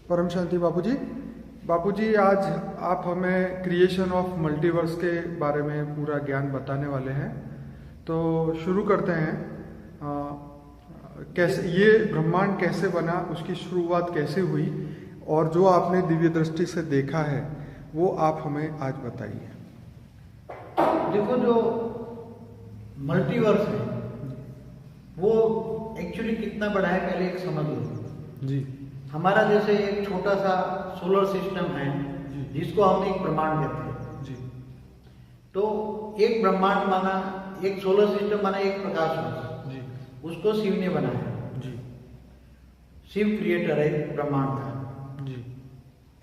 परम शांति बापूजी। बापूजी, आज आप हमें क्रिएशन ऑफ मल्टीवर्स के बारे में पूरा ज्ञान बताने वाले हैं, तो शुरू करते हैं। कैसे ये ब्रह्मांड कैसे बना, उसकी शुरुआत कैसे हुई, और जो आपने दिव्य दृष्टि से देखा है वो आप हमें आज बताइए। देखो, जो मल्टीवर्स है वो एक्चुअली कितना बड़ा है पहले एक समझ लो जी। हमारा जैसे एक छोटा सा सोलर सिस्टम है जिसको हम एक ब्रह्मांड कहते हैं जी। तो एक ब्रह्मांड माना, एक सोलर सिस्टम माना एक प्रकाश जी। उसको शिव ने बनाया जी। शिव क्रिएटर है ब्रह्मांड का जी।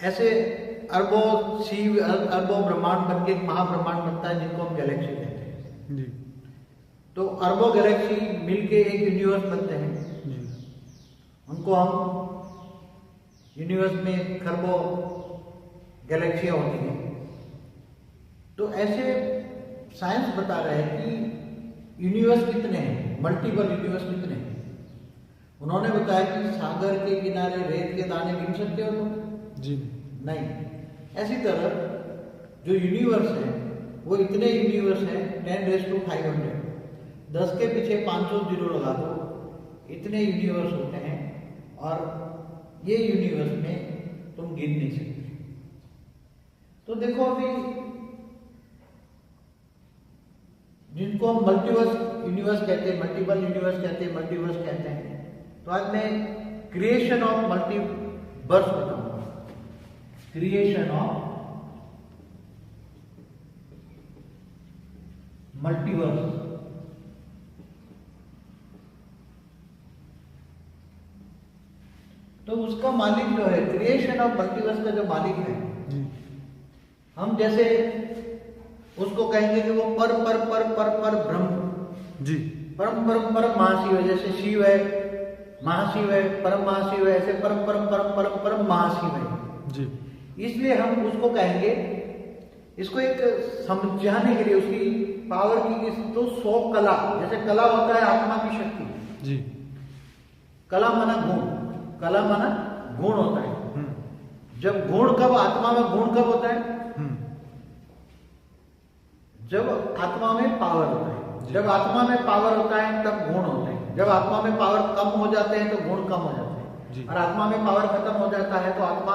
ऐसे अरबों शिव अरबों ब्रह्मांड बनके एक महाब्रह्मांड बनता है जिनको हम गैलेक्सी कहते हैं जी। तो अरबों गैलेक्सी मिलके एक यूनिवर्स बनते हैं जी। उनको हम यूनिवर्स में खरबों गैलेक्सियां होती हैं। तो ऐसे साइंस बता रहे हैं कि यूनिवर्स कितने हैं, मल्टीपल यूनिवर्स कितने हैं। उन्होंने बताया कि सागर के किनारे रेत के दाने गिन सकते हो तुम? जी नहीं। ऐसी तरह जो यूनिवर्स है वो इतने यूनिवर्स हैं 10⁵ 10 के पीछे 500 जीरो लगा दो, इतने यूनिवर्स होते हैं और ये यूनिवर्स में तुम गिन नहीं सकते। तो देखो अभी जिनको हम मल्टीवर्स यूनिवर्स कहते हैं, मल्टीपल यूनिवर्स कहते हैं, मल्टीवर्स कहते हैं, तो आज मैं क्रिएशन ऑफ मल्टीवर्स बताऊंगा। Creation of multiverse. तो उसका मालिक जो है, क्रिएशन ऑफ मल्टीवर्स का जो मालिक है जी। हम जैसे उसको कहेंगे कि वो पर पर पर पर पर ब्रह्म जी। परम परम परम महाशिव है। जैसे शिव है, महाशिव है, परम महाशिव है, ऐसे परम परम परम परम परम महाशिव है जी। इसलिए हम उसको कहेंगे, इसको एक समझाने के लिए उसकी पावर की, तो 100 कला, जैसे कला होता है आत्मा की शक्ति जी। कला माना गुण, कला माना गुण होता है। जब गुण कब आत्मा में गुण कब होता है? जब आत्मा में पावर होता है। जब आत्मा में पावर होता है तब गुण होते हैं। जब आत्मा में पावर कम हो जाते हैं तो गुण कम हो जाते हैं, और आत्मा में पावर खत्म हो जाता है तो आत्मा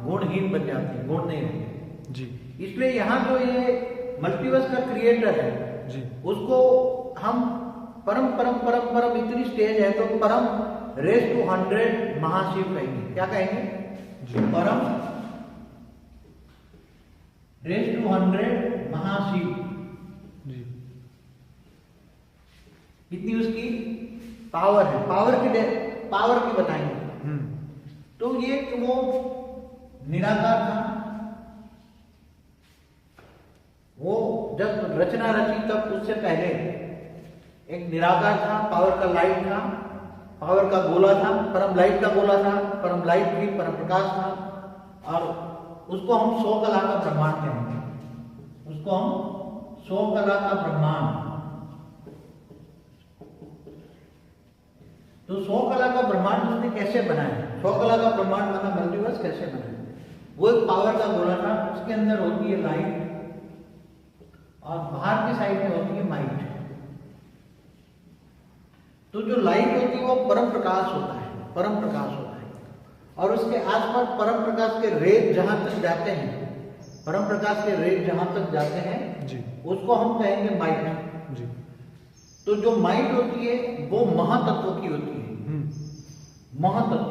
गुणहीन बन जाती है, गुण नहीं रहती जी। इसलिए यहाँ जो ये मल्टीवर्स का क्रिएटर है जी। उसको हम परम परम परम परम इतनी स्टेज है तो परम रेस टू 100 महाशिव कहेंगे। क्या कहेंगे? परम रेस टू 100 महाशिव। जी। कितनी उसकी पावर है, पावर की बताएंगे। तो ये वो निराकार था, वो जब रचना रची तब उससे पहले एक निराकार था, पावर का लाइट था, पावर का गोला था, परम लाइट का गोला था, परम लाइट भी परम प्रकाश था, और उसको हम 100 कला का ब्रह्मांड कहेंगे। उसको हम 100 कला का ब्रह्मांड। तो 100 कला का ब्रह्मांड उसने कैसे बनाया? 100 कला का ब्रह्मांड बना, मल्टीवर्स कैसे बनाया? वो एक पावर का गोला था, उसके अंदर होती है लाइट और बाहर की साइड में होती है माइट। तो जो लाइट होती है वो परम प्रकाश होता है, परम प्रकाश होता है, और उसके आसपास परम प्रकाश के रेज जहां तक जाते हैं, परम प्रकाश के रेज जहां तक जाते हैं जी। उसको हम कहेंगे माइट जी। तो जो माइट होती है वो महातत्व की होती है। महातत्व,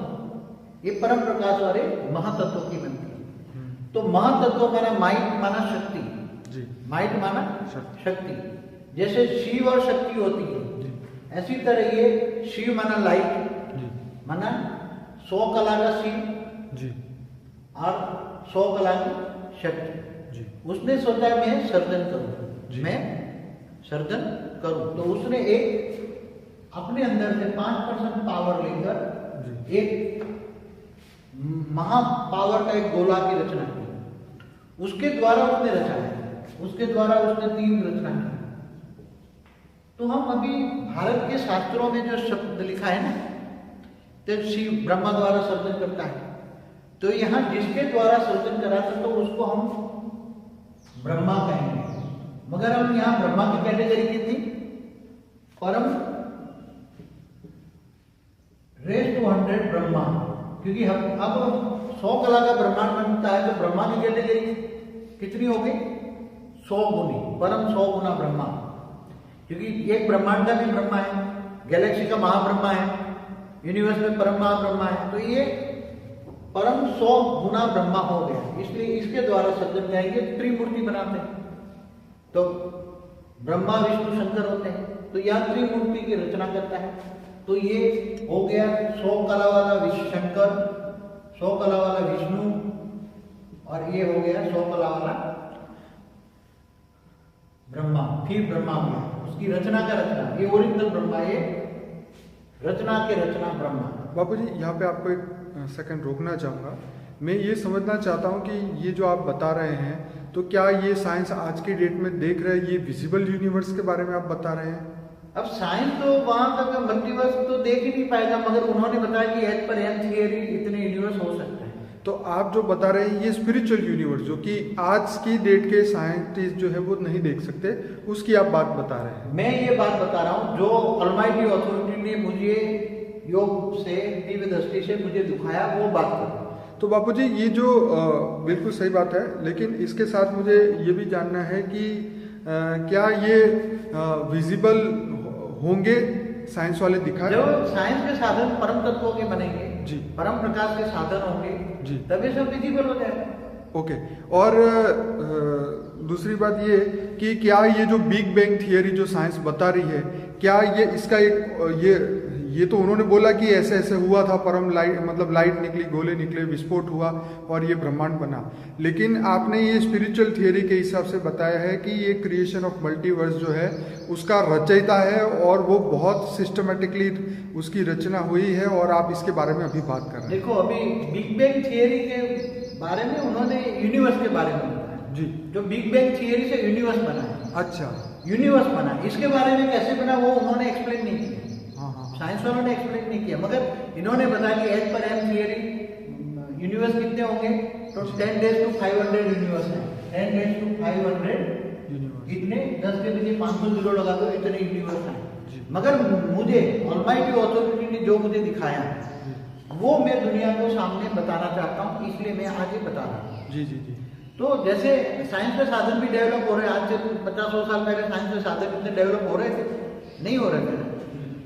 ये परम प्रकाश वाले महातत्व की बनती है। तो महातत्व माना माइट माना शक्ति जी। माइट माना शक्ति। जैसे शिव और शक्ति होती है ऐसी तरह ये शिव माना लाइट माना 100 कला का शिव जी। और 100 कला की शक्ति जी। उसने सोचा मैं सर्जन करूं, मैं सर्जन करूं। तो उसने एक अपने अंदर से 5% पावर लेकर एक महा पावर का एक गोला की रचना की। उसके द्वारा उसने रचा है, उसके द्वारा उसने 3 रचना की। तो हम अभी भारत के शास्त्रों में जो शब्द लिखा है ना, तो शिव ब्रह्मा द्वारा सर्जन करता है, तो यहाँ जिसके द्वारा सृजन करा था तो उसको हम ब्रह्मा कहेंगे। मगर हम यहाँ ब्रह्मा की कैटेगरी की थी परम रेस टू 100 ब्रह्मा, क्योंकि हम अब 100 कला का ब्रह्मांड बनता है तो ब्रह्मा की कैटेगरी कितनी हो गई? 100 गुनी, परम 100 गुना ब्रह्मा, क्योंकि एक ब्रह्मांड का भी ब्रह्मा है, गैलेक्सी का महाब्रह्मा है, यूनिवर्स में परम महाब्रह्मा है, तो ये परम 100 गुना ब्रह्मा हो गया। इसलिए इसके द्वारा सज्जन जाएंगे त्रिमूर्ति बनाते हैं। तो ब्रह्मा विष्णु शंकर होते हैं, तो यह त्रिमूर्ति की रचना करता है। तो ये हो गया 100 कला वाला विष्णु शंकर, 100 कला वाला विष्णु, और ये हो गया 100 कला वाला ब्रह्मा। फिर ब्रह्मा हो गया, उसकी रचना का रचना, ये ओरिजिनल ब्रह्मा, ये रचना के रचना ब्रह्मा। बापू जी यहाँ पे आपको एक सेकंड रोकना चाहूँगा। मैं ये समझना चाहता हूँ कि ये जो आप बता रहे हैं तो क्या ये साइंस आज के डेट में देख रहे हैं, ये विजिबल यूनिवर्स के बारे में आप बता रहे हैं? अब साइंस तो वहां तक मल्टीवर्स तो देख ही नहीं पाएगा, मगर उन्होंने बताया कि एज पर एम थियरी इतने यूनिवर्स हो सकते हैं। तो आप जो बता रहे हैं ये स्पिरिचुअल यूनिवर्स जो कि आज की डेट के साइंटिस्ट जो है वो नहीं देख सकते, उसकी आप बात बता रहे हैं। मैं ये बात बता रहा हूँ जो ऑलमाइटी अथॉरिटी ने मुझे योग से, दिव्य दृष्टि से मुझे दिखाया, वो बात कर। तो बापू जी ये जो बिल्कुल सही बात है, लेकिन इसके साथ मुझे ये भी जानना है कि क्या ये विजिबल होंगे? साइंस वाले दिखा जब साइंस के साधन परम तत्वों के बनेंगे जी, परम प्रकाश के साधन होंगे जी, तभी सब विजिबल हो जाएगा। ओके। और दूसरी बात ये कि क्या ये जो बिग बैंग थियरी जो साइंस बता रही है, क्या ये इसका एक ये तो उन्होंने बोला कि ऐसे ऐसे हुआ था, परम लाइट मतलब लाइट निकली, गोले निकले, विस्फोट हुआ और ये ब्रह्मांड बना, लेकिन आपने ये स्पिरिचुअल थियरी के हिसाब से बताया है कि ये क्रिएशन ऑफ मल्टीवर्स जो है उसका रचयिता है और वो बहुत सिस्टमेटिकली उसकी रचना हुई है, और आप इसके बारे में अभी बात कर रहे हैं। देखो अभी बिग बैंग थियरी के बारे में उन्होंने यूनिवर्स के बारे में बताया जी, जो बिग बैंग थियरी से यूनिवर्स बना है। अच्छा, यूनिवर्स बना, इसके बारे में कैसे बना वो उन्होंने एक्सप्लेन नहीं किया, हाँ हाँ, साइंस वालों ने एक्सप्लेन नहीं किया, मगर इन्होंने बताया कि as per M theory universe कितने होंगे, तो 10 डेज टू 500 यूनिवर्स है, 10 डेज टू 500 इतने 10 के पीछे 500 जीरो लगा दो, इतने यूनिवर्स हैं। मगर मुझे ऑलमाइटी अथॉरिटी ने जो मुझे दिखाया वो मैं दुनिया को सामने बताना चाहता हूँ, इसलिए मैं आज ये बता रहा हूँ। जी जी जी। तो जैसे साइंस के साधन भी डेवलप हो रहे हैं, आज से 50-100 साल पहले साइंस के साधन इतने डेवलप हो रहे थे? नहीं हो रहे थे।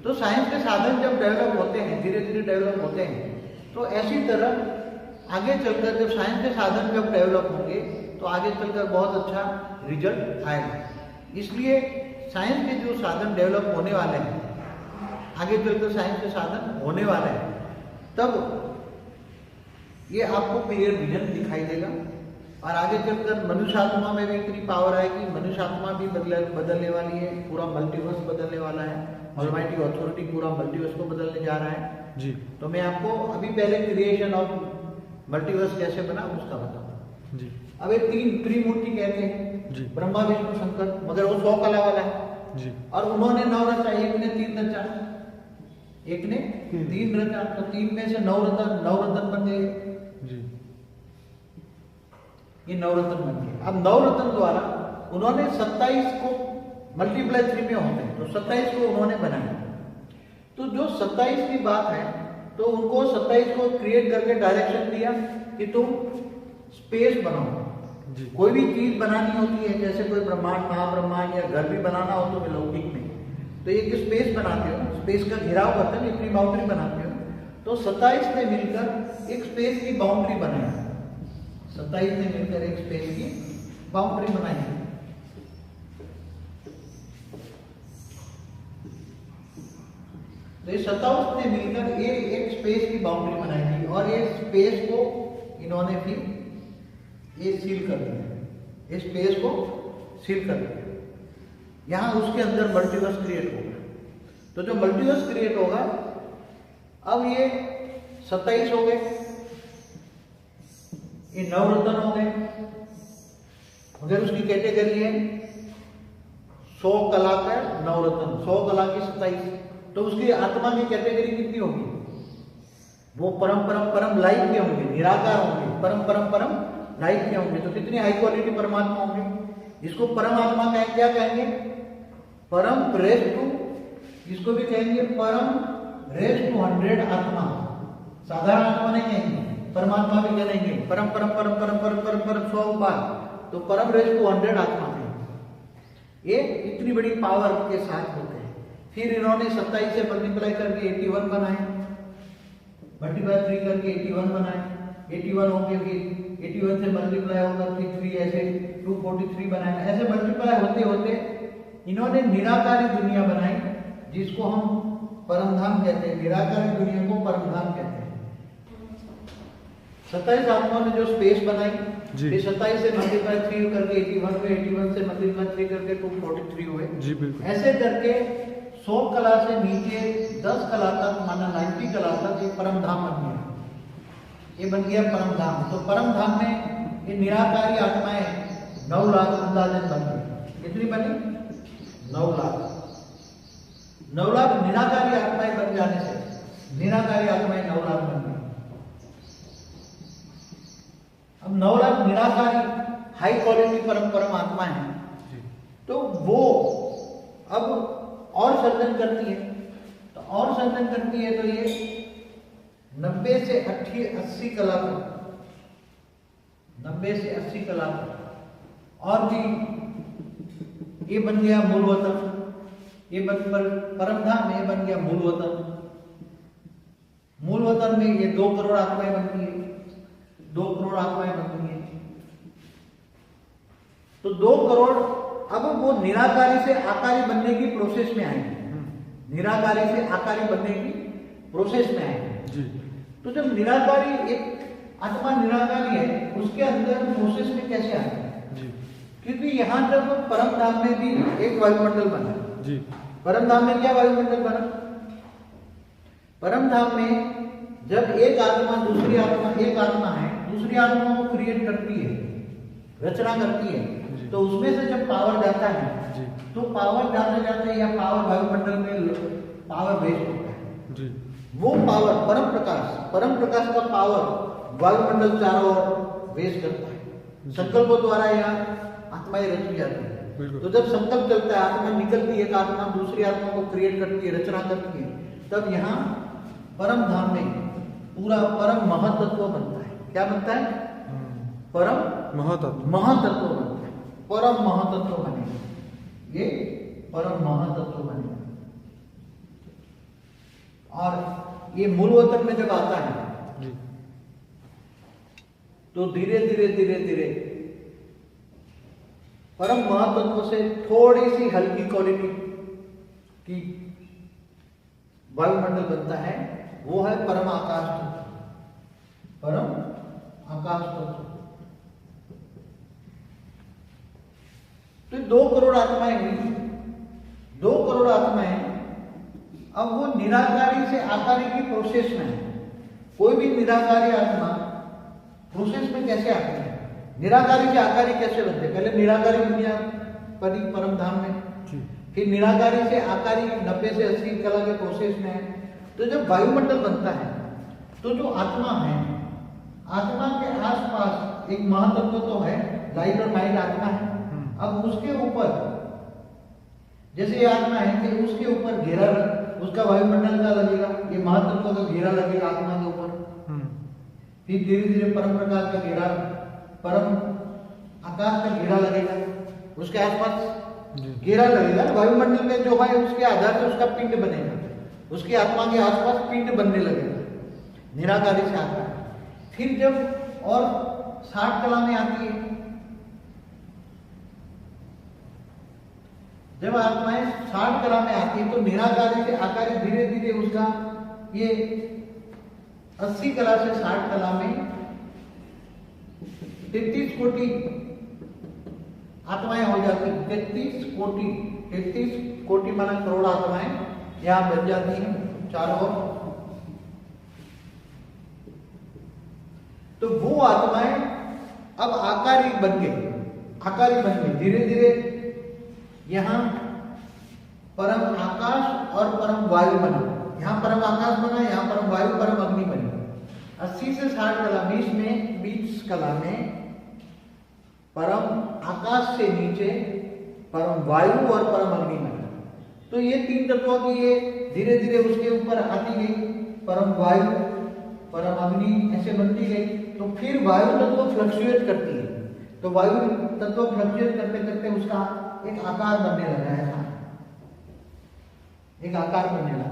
तो साइंस के साधन जब डेवलप होते हैं, धीरे धीरे डेवलप होते हैं, तो ऐसी तरह आगे चलकर जब साइंस के साधन जब डेवलप होंगे तो आगे चलकर बहुत अच्छा रिजल्ट आएगा। इसलिए साइंस के जो साधन डेवलप होने वाले हैं, आगे चलकर साइंस के साधन होने वाले हैं, तब ये आपको क्लियर विजन दिखाई देगा और आगे चलकर मनुष्य आत्मा में भी इतनी पावर आएगी, मनुष्य आत्मा भी बदलने वाली है, पूरा मल्टीवर्स बदलने वाला है, ऑलमाइटी अथॉरिटी पूरा मल्टीवर्स को बदलने जा रहा है जी। तो मैं आपको अभी पहले क्रिएशन ऑफ मल्टीवर्स कैसे बना उसका बताऊंगा जी। अब एक त्रिमूर्ति कहते हैं जी। ब्रह्मा विष्णु शंकर, मगर वो 100 कला वाला है जी। और उन्होंने 9 रचा, एक ने 3 रचा, एक ने 3 रचा, तो 3 में से 9 रतन बन गए जी। ये 9 रतन बन गए। अब 9 रतन द्वारा उन्होंने 27 को मल्टीप्लाई 3 में होते हैं, तो 27 को उन्होंने बनाया। तो जो 27 की बात है, तो उनको 27 को क्रिएट करके डायरेक्शन दिया कि तुम स्पेस बनाओ। कोई भी चीज बनानी होती है, जैसे कोई ब्रह्मांड महाब्रह्मांड या घर भी बनाना हो तो लौकिक में, तो एक स्पेस बनाते हो, स्पेस का घेराव करते हो, इतनी बाउंड्री बनाते हो। तो 27 ने मिलकर एक स्पेस की बाउंड्री बनाई, 27 ने मिलकर एक स्पेस की बाउंड्री बनाई। तो ये 27 ने मिलकर ये एक स्पेस की बाउंड्री बनाई थी और ये स्पेस को इन्होंने फिर ये सील कर दिया, इस स्पेस को सील कर दिया। यहां उसके अंदर मल्टीवर्स क्रिएट होगा। तो जो मल्टीवर्स क्रिएट होगा, अब ये 27 हो गए, ये 9 रतन हो गए, मगर उसकी कैटेगरी है 100 कला का 9 रतन, 100 कला की 27, तो उसकी आत्मा की कैटेगरी कितनी होगी? वो परम परम परम लाइफ के होंगे, निराकार होंगे, परम परम परम लाइफ के होंगे। तो कितनी हाई क्वालिटी परमात्मा होंगे। इसको परमात्मा कहेंगे, क्या कहेंगे? परम रेस टू, इसको भी कहेंगे परम रेस टू 100 आत्मा। साधारण आत्मा नहीं कहेंगे, परमात्मा भी कहेंगे परम परम परम परम परम परम परम 100 बार, तो परम रेस टू 100 आत्मा कहेंगे। ये इतनी बड़ी पावर के साथ होते हैं। फिर इन्होंने 27 से मल्टीप्लाई करके 81 बनाए, मल्टीप्लाई 3 करके 81 बनाए, 81 हो गए, फिर 81 से मल्टीप्लाई होगा, फिर 3 ऐसे 243 बनाए। ऐसे मल्टीप्लाई होते होते इन्होंने निराकारी दुनिया बनाई, जिसको हम परमधाम कहते हैं। निराकारी दुनिया को परमधाम कहते हैं। 27 आत्माओं ने जो स्पेस बनाई, फिर 27 से मल्टीप्लाई 3 करके 81 में, 81 से मल्टीप्लाई 3 करके 243 हुए। जी बिल्कुल। ऐसे करके 100 कला से नीचे 10 कला तक, माना 90 कला तक एक परमधाम बन गया। ये बन गया परमधाम। तो परमधाम में ये निराकारी आत्माएं 9 लाख अंदाजन बन गई। कितनी बनी? 9 लाख। 9 लाख निराकारी आत्माएं बन जाने से निराकारी आत्माएं 9 लाख बन गई। अब 9 लाख निराकारी हाई क्वालिटी परम परम आत्मा है, तो वो अब और सर्जन करती है। तो और सर्जन करती है तो ये 90 से 80 कला तक, 90 से 80 कला तक और भी ये बन गया मूल वतन। ये बन पर परमधाम में बन गया मूल वतन। मूल वतन में ये 2 करोड़ आत्माएं बनती है, 2 करोड़ आत्माएं बनती हैं। तो 2 करोड़ अब वो निराकारी से आकारी बनने की प्रोसेस में आएंगे। निराकारी से आकारी बनने की प्रोसेस में आएंगे। तो जब निराकारी, एक आत्मा निराकारी है, उसके अंदर प्रोसेस में कैसे आएंगे? क्योंकि यहाँ जब परम धाम में भी एक वायुमंडल बना जी। परम धाम में क्या वायुमंडल बना? परम धाम में जब एक आत्मा दूसरी आत्मा, एक आत्मा है दूसरी आत्मा को क्रिएट करती है, रचना करती है, तो उसमें से जब पावर जाता है तो पावर जाते जाते या पावर वायुमंडल में पावर वेस्ट होता है जी। वो पावर परम प्रकाश का पावर वायुमंडल चारों ओर वेस्ट करता है। संकल्पों द्वारा यहाँ आत्माएं रची जाती है। तो जब संकल्प चलता है, आत्मा निकलती है, एक आत्मा दूसरी आत्मा को क्रिएट करती है, रचना करती है, तब यहाँ परम धाम में पूरा परम महतत्व बनता है। क्या बनता है? परम महतत्व। महतत्व बनता है, परम महतत्व बनेगा। ये परम महतत्व बनेगा। और ये मूल वतन में जब आता है जी, तो धीरे धीरे धीरे धीरे परम महतत्व से थोड़ी सी हल्की क्वालिटी की वायुमंडल बनता है। वो है परम आकाश तत्व। परम आकाश तत्व। तो 2 करोड़ आत्माएं हुई। 2 करोड़ आत्माएं अब वो निराकारी से आकारी की प्रोसेस में है। कोई भी निराकारी आत्मा प्रोसेस में कैसे आती है? निराकारी से आकारी कैसे बनते? पहले निराकारी दुनिया परी परम धाम में, फिर निराकारी से आकारी 90 से 80 कला के प्रोसेस में है। तो जब वायुमंडल बनता है तो जो आत्मा है, आत्मा के आसपास एक महतत्व तो है, लाइट और माइंड आत्मा है। अब उसके ऊपर जैसे ये आत्मा है कि उसके ऊपर घेरा, उसका वायुमंडल का लगेगा, ये महतत्व का घेरा लगेगा आत्मा के ऊपर। फिर धीरे धीरे परम प्रकाश का घेरा, परम आकाश का घेरा लगेगा, उसके आसपास घेरा लगेगा। वायुमंडल में जो है उसके आधार से उसका पिंड बनेगा, उसकी आत्मा के आसपास पिंड बनने लगेगा। निराकारी से आता है। फिर जब और 60 कला में आती है, जब आत्माएं 60 कला में आती है तो निराकारी से आकारी धीरे धीरे उसका ये 80 कला से 60 कला में 33 कोटि आत्माएं हो जाती। 33 कोटि माना करोड़ आत्माएं यहां बन जाती हैं चारों ओर। तो वो आत्माएं अब आकारी बन गई, धीरे धीरे यहां परम आकाश और परम वायु बना। यहां परम आकाश बना, यहां परम वायु, परम अग्नि बनी। 80 से 60 कला, बीस कला में परम आकाश से नीचे परम वायु और परम अग्नि बना। तो ये तीन तत्वों की ये धीरे धीरे उसके ऊपर आती गई, परम वायु परम अग्नि ऐसे बनती गई। तो फिर वायु तत्व फ्लक्चुएट करती है, तो वायु तत्व फ्लक्चुएट करते करते उसका एक आकार बनने लगा है, एक आकार बनने लगा।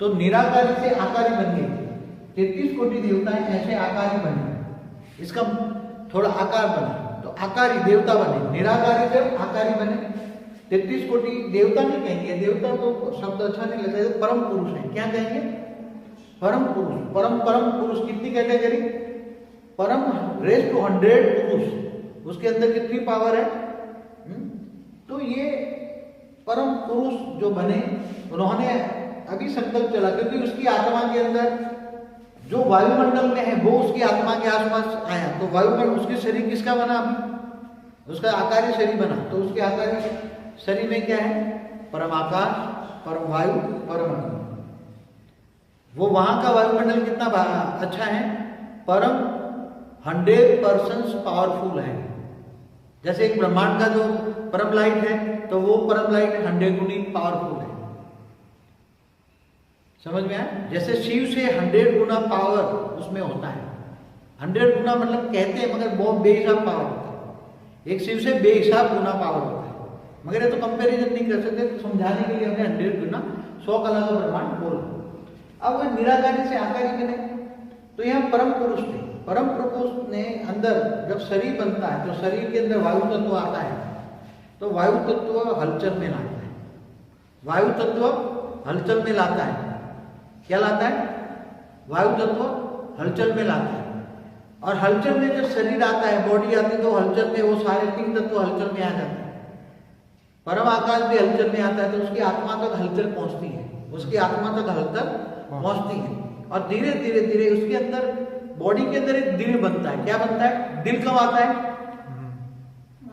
तो निराकारी से आकारी बन गई। 33 कोटि देवताएं ऐसे आकारी बने, इसका थोड़ा आकार बना तो आकारी देवता बने, निराकारी से आकारी बने। 33 कोटि देवता नहीं कहेंगे, देवता तो शब्द अच्छा नहीं लगता है, परम पुरुष है। क्या कहेंगे? परम पुरुष। परम पुरुष कितनी कैटेगरी? परम रेज टू 100 पुरुष, उसके अंदर कितनी पावर है? तो ये परम पुरुष जो बने, उन्होंने अभी संकल्प चला, क्योंकि उसकी आत्मा के अंदर जो वायुमंडल में है वो उसकी आत्मा के आसपास आया, तो वायुमंडल उसके शरीर किसका बना? अभी उसका आकारी शरीर बना। तो उसके आकारी शरीर में क्या है? परम आकाश, परम वायु, परम अग्नि। वो वहां का वायुमंडल कितना अच्छा है? परम 100% पावरफुल है। जैसे एक ब्रह्मांड का जो परम लाइट है, तो वो परम लाइट 100 गुनी पावरफुल है। समझ में आया? जैसे शिव से 100 गुना पावर उसमें होता है। 100 गुना मतलब कहते हैं, मगर बहुत बेहिसाब पावर होता है। एक शिव से बेहिसाब गुना पावर होता है, मगर ये तो कंपैरिजन नहीं कर सकते, तो समझाने के लिए हमने 100 गुना 100 कला का ब्रह्मांड बोला। अब वह निराकारी से आकारी बने, तो यहाँ परम पुरुष थे। परम पुरुष ने अंदर जब शरीर बनता है, तो शरीर के अंदर वायु तत्व आता है, तो वायु तत्व हलचल में लाता है। वायु तत्व हलचल में लाता है। क्या लाता है? वायु तत्व हलचल में लाता है। और हलचल में जब शरीर आता है, बॉडी आती है, तो हलचल में वो सारे 3 तत्व हलचल में आ जाते हैं। परम आकाश भी हलचल में आता है, तो उसकी आत्मा तक हलचल पहुंचती है, उसकी आत्मा तक हलचल पहुंचती है। और धीरे धीरे धीरे उसके अंदर, बॉडी के अंदर एक दिल बनता है। क्या बनता है? दिल कब आता है?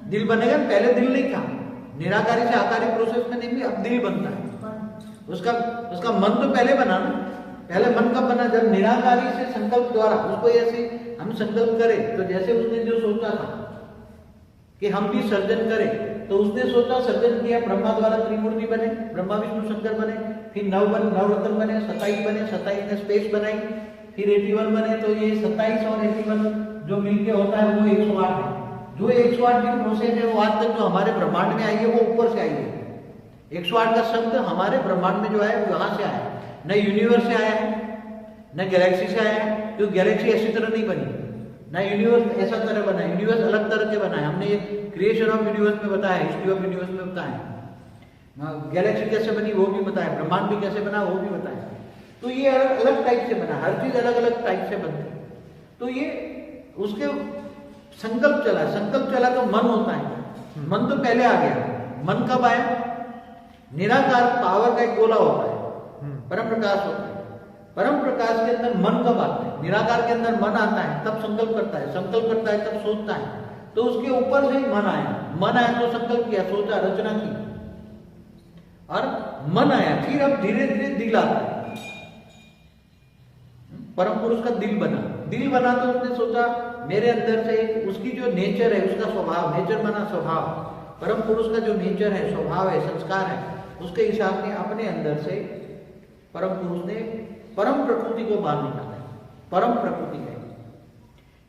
दिल बनेगा, पहले दिल नहीं था। निराकारी से आकारी प्रोसेस में नहीं, अब दिल बनता है। उसका मन तो पहले बना ना। पहले मन कब बना? जब निराकारी से संकल्प द्वारा उसको ऐसे हम संकल्प करें, तो जैसे उसने जो सोचा था कि हम भी सर्जन करें, तो उसने सोचा, सर्जन किया, ब्रह्मा द्वारा त्रिमूर्ति बने, ब्रह्मा विष्णु शंकर बने, फिर नवरत्न बने, 27 बने, 27 ने स्पेस बनाई, फिर 81 बने। तो ये 27 और 81 जो मिलके होता है वो 108 है। जो 108 की प्रोसेस है वो आज तक जो हमारे ब्रह्मांड में आई है, वो ऊपर से आई है। 108 का शब्द हमारे ब्रह्मांड में जो आया वो यहाँ से आया है, न यूनिवर्स से आया है, न गैलेक्सी से आया है। क्योंकि गैलेक्सी ऐसी तरह नहीं बनी, ना यूनिवर्स ऐसा तरह बना है। यूनिवर्स अलग तरह के बना है। हमने ये क्रिएशन ऑफ यूनिवर्स में बताया, हिस्ट्री ऑफ यूनिवर्स में बताया। गैलेक्सी कैसे बनी वो भी बताया, ब्रह्मांड भी कैसे बना वो भी बताया। तो ये अलग अलग टाइप से बना, हर चीज अलग अलग टाइप से बनती है। तो ये उसके संकल्प चला तो मन होता है। मन तो पहले आ गया। मन कब आया? निराकार पावर का एक गोला होता है, परम प्रकाश होता है। परम प्रकाश के अंदर मन कब आता है? निराकार के अंदर मन आता है, तब संकल्प करता है, तब सोचता है। तो उसके ऊपर से ही मन आया तो संकल्प किया, सोचा, रचना की, और मन आया। फिर अब धीरे धीरे दिल आता है। परम पुरुष का दिल बना तो उसने सोचा मेरे अंदर से उसकी जो नेचर है, उसका स्वभाव, नेचर बना स्वभाव। परम पुरुष का जो नेचर है, स्वभाव है, संस्कार है, उसके हिसाब से अपने अंदर से परम पुरुष ने परम प्रकृति को बाहर निकाला। परम प्रकृति है,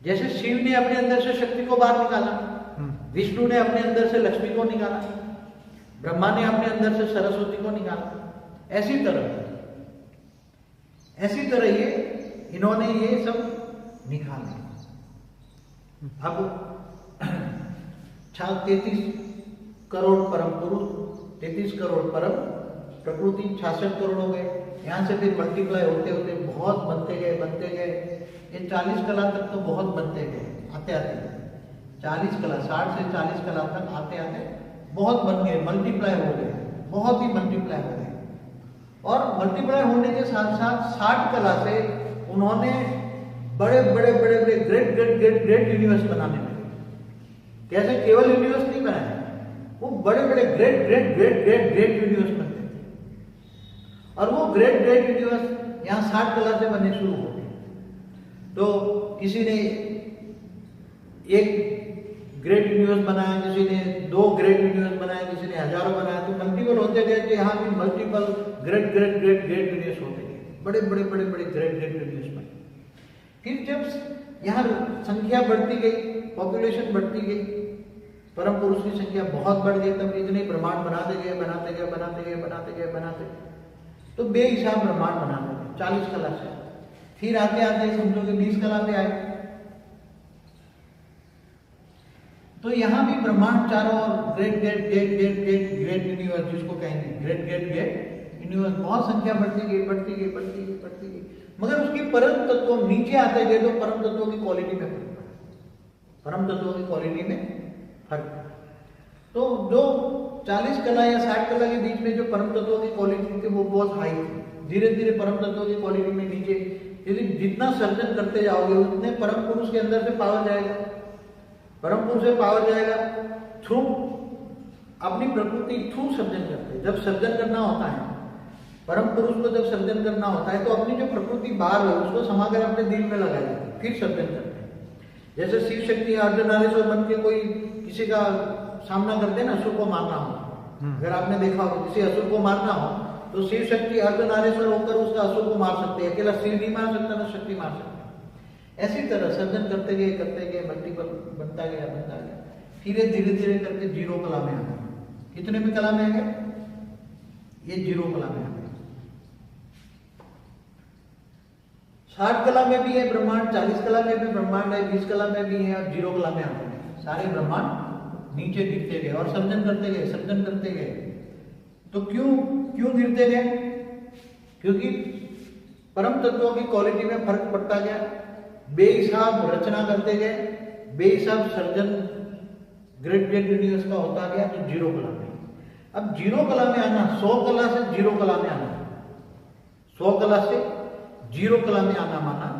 जैसे शिव ने अपने अंदर से शक्ति को बाहर निकाला, विष्णु ने अपने अंदर से लक्ष्मी को निकाला, ब्रह्मा ने अपने अंदर से सरस्वती को निकाला। ऐसी तरह ये इन्होंने ये सब निकाले। अब 33 करोड़ परम पुरुष, 33 करोड़ परम प्रकृति, 66 करोड़ हो गए। यहाँ से फिर मल्टीप्लाई होते होते बहुत बनते गए। ये 40 कला तक तो बहुत बनते गए, आते 40 कला, 60 से 40 कला तक आते बहुत बन गए, मल्टीप्लाई हो गए, बहुत ही मल्टीप्लाई हो गए। और मल्टीप्लाई होने के साथ साथ 60 कला से उन्होंने बड़े ग्रेट यूनिवर्स बनाने लगे। कैसे? केवल यूनिवर्स नहीं बनाए, वो बड़े ग्रेट यूनिवर्स बनते थे। और वो ग्रेट यूनिवर्स यहाँ 60 कला से बनने शुरू हो गए। तो किसी ने एक ग्रेट यूनिवर्स बनाया, किसी ने 2 ग्रेट यूनिवर्स बनाया, किसी ने हजारों बनाया, तो मल्टीपल होते गए, तो यहाँ भी multiple great great great great universe होते गए, बड़े बड़े बड़े बड़े ग्रेट ग्रेट यूनिवर्स बने। फिर जब यहाँ संख्या बढ़ती गई, पॉपुलेशन बढ़ती गई, परम पुरुष की संख्या बहुत बढ़ गई, तब इतने ब्रह्मांड बनाते गए बनाते गए बनाते गए बनाते गए बनाते, तो बेहिसाब ब्रह्मांड बनाते गए 40 कला से। फिर आते आते समझो कि 20 कला पे आए, तो यहाँ भी ब्रह्मांड चारों ओर great great great great great great universe जिसको कहेंगे, ग्रेट ग्रेट ग्रेट यूनिवर्स, बहुत संख्या बढ़ती गई बढ़ती गई बढ़ती गई बढ़ती गई, मगर उसकी परम तत्व नीचे आते गए तो परम तत्वों की क्वालिटी में फर्क पड़ा, परम तत्वों की क्वालिटी में फर्क पड़ा। तो जो 40 कला या 60 कला के बीच में जो परम तत्वों की क्वालिटी थी वो बहुत हाई थी, धीरे धीरे परम तत्वों की क्वालिटी में नीचे, यदि जितना सर्जन करते जाओगे उतने परम पुरुष के अंदर से पावर जाएगा, परम पुरुष से पावर जाएगा थ्रू अपनी प्रकृति थ्रू सर्जन करते। जब सर्जन करना होता है परम पुरुष को, जब सर्जन करना होता है तो अपनी जो प्रकृति बाहर है उसको समाकर अपने दिल में लगाई जाती है, फिर सर्जन करते हैं। जैसे शिव शक्ति अर्धनारीश्वर बन के कोई किसी का सामना करते हैं ना, असुर को मारना हो, अगर आपने देखा हो किसी असुर को मारना हो तो शिव शक्ति अर्धनारीश्वर होकर उसका असुर को मार सकते हैं, अकेला शिव नहीं मार सकता ना शक्ति मार सकता। ऐसी तरह सर्जन करते गए मल्टीपल बनता गया, फिर धीरे धीरे करके 0 कला में आ गए। कितने में कला में आ गए? ये 0 कला में आ गए। 60 कला में भी है ब्रह्मांड, 40 कला में भी ब्रह्मांड है, 20 कला में भी है, और 0 कला में आ गए। सारे ब्रह्मांड नीचे गिरते गए और सर्जन करते गए, सर्जन करते गए। तो क्यों गिरते गए? क्योंकि परम तत्वों की क्वालिटी में फर्क पड़ता गया, बेहिसाब रचना करते गए, बेहिसाब सर्जन ग्रेट ग्रेट यूनिवर्स का होता गया, तो 0 कला में। अब 0 कला में आना, 100 कला से 0 कला में आना, 100 कला से 0 कला में आना माना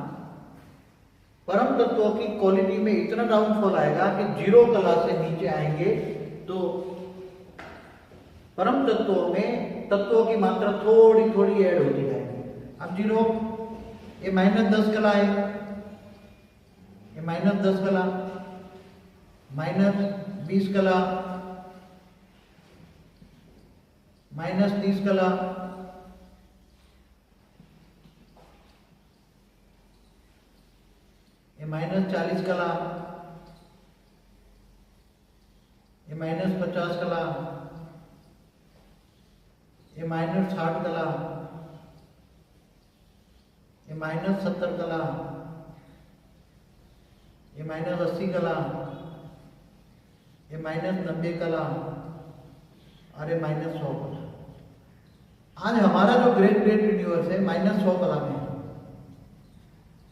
परम तत्वों की क्वालिटी में इतना डाउनफॉल आएगा कि 0 कला से नीचे आएंगे तो परम तत्वों में तत्वों की मात्रा थोड़ी थोड़ी ऐड होती जाएगी। अब 0 ये -10 कला है, ये -10 कला, -20 कला, -30 कला, ये -40 कला, ये -50 कला, ये -60 कला, ये -70 कला, ये -80 कला, ये -90 कला, और ये -100 कला। आज हमारा जो ग्रेट ग्रेट यूनिवर्स है -100 कला में,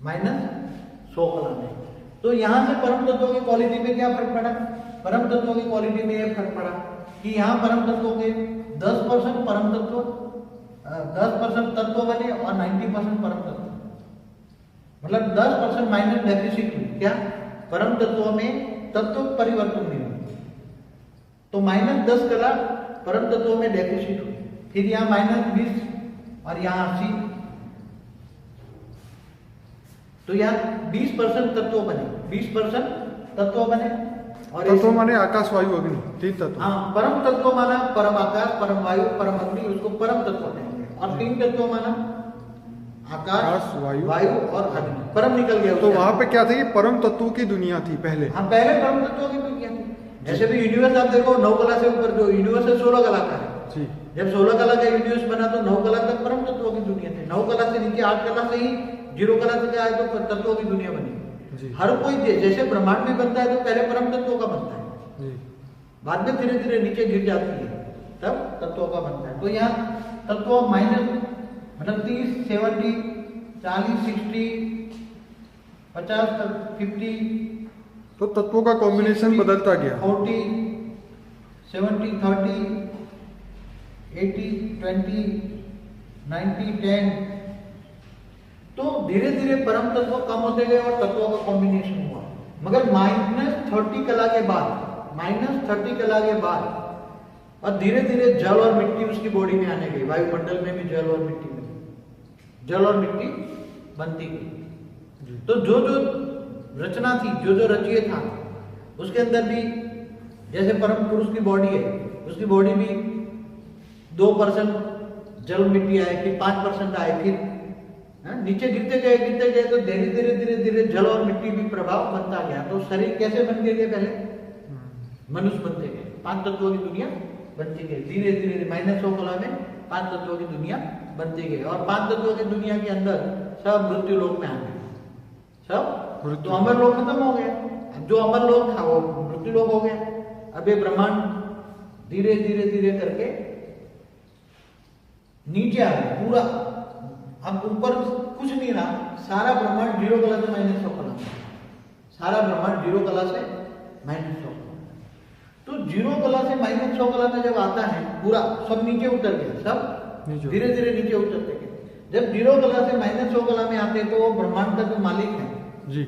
-100 कला में। तो यहां से परम तत्वों की क्वालिटी में क्या फर्क पड़ा? परम तत्वों की क्वालिटी में यह फर्क पड़ा कि यहाँ परम तत्वों के 10% परम तत्व 10% तत्व बने और 90% परम तत्व, मतलब 10% माइनस डेफिसिट हुई। क्या? परम तत्वों में तत्व परिवर्तन नहीं हुआ, तो -10 कला परम तत्वों में डेफिसिट हुई। फिर यहाँ -20 और यहाँ 80, तो यहाँ 20% तत्व बने, 20% तत्व बने। और तत्व माने आकाश वायु अग्नि, 3 तत्व। हाँ, परम तत्व माना परम आकाश, परम वायु, परम अग्नि, उसको परम तत्व कहेंगे। और 3 तत्व माना आकाश, वायु और अग्नि। परम निकल गया। तो वहां पे क्या था? ये परम तत्वों की दुनिया थी पहले। हाँ, पहले परम तत्वों की दुनिया थी। जैसे भी यूनिवर्स आप देखो 9 कला से ऊपर जो यूनिवर्स है 16 कला का है जी। जब 16 कला का यूनिवर्स बना तो 9 कला तक परम तत्वों की दुनिया थी। 9 कला से नीचे 8 कला से ही 0 कला से क्या है तो तत्वों की दुनिया बनी। हर कोई जैसे ब्रह्मांड भी बनता है तो पहले परम तत्वों का बनता है, बाद में धीरे धीरे नीचे गिर जाती है, तब तत्वों का बनता है। तो यहाँ तत्व माइनस मतलब 30, 70, 40, 60, 50, 50, तो तत्वों का कॉम्बिनेशन बदलता गया। 40, 70, 30, 80, 20, 90, 10। तो धीरे धीरे परम तत्व कम होते गए और तत्वों का कॉम्बिनेशन हुआ। मगर -30 कला के बाद, -30 कला के बाद और धीरे धीरे जल और मिट्टी उसकी बॉडी में आने गई। वायुमंडल में भी जल और मिट्टी बनी, जल और मिट्टी बनती गई। तो जो जो रचना थी, जो जो रचिए था, उसके अंदर भी जैसे परम पुरुष की बॉडी है, उसकी बॉडी भी 2% जल मिट्टी आए, फिर 5% आए, फिर नीचे गिरते गए तो धीरे धीरे जल और मिट्टी भी प्रभाव बनता गया। तो शरीर कैसे बनते गए? पहले मनुष्य बनते गए, 5 तत्वों की दुनिया बनती गई, धीरे धीरे -100 कला में 5 तत्वों की दुनिया बनती गई। और 5 तत्वों की दुनिया के अंदर सब मृत्यु लोक में आ गए, सब तो अमर लोक खत्म हो गया। अब जो अमर लोक था वो मृत्यु लोक हो गया। अब ये ब्रह्मांड धीरे धीरे करके नीचे आ गया पूरा। अब ऊपर कुछ नहीं रहा, सारा ब्रह्मांड 0 कला से -100 कला, सारा ब्रह्मांड 0 कला से -100 कला। तो 0 कला से -100 कला में जब आता है पूरा, सब नीचे उतर गया, सब धीरे धीरे नीचे उतरते गए। जब 0 कला से -100 कला में आते तो वो ब्रह्मांड का जो मालिक है जी,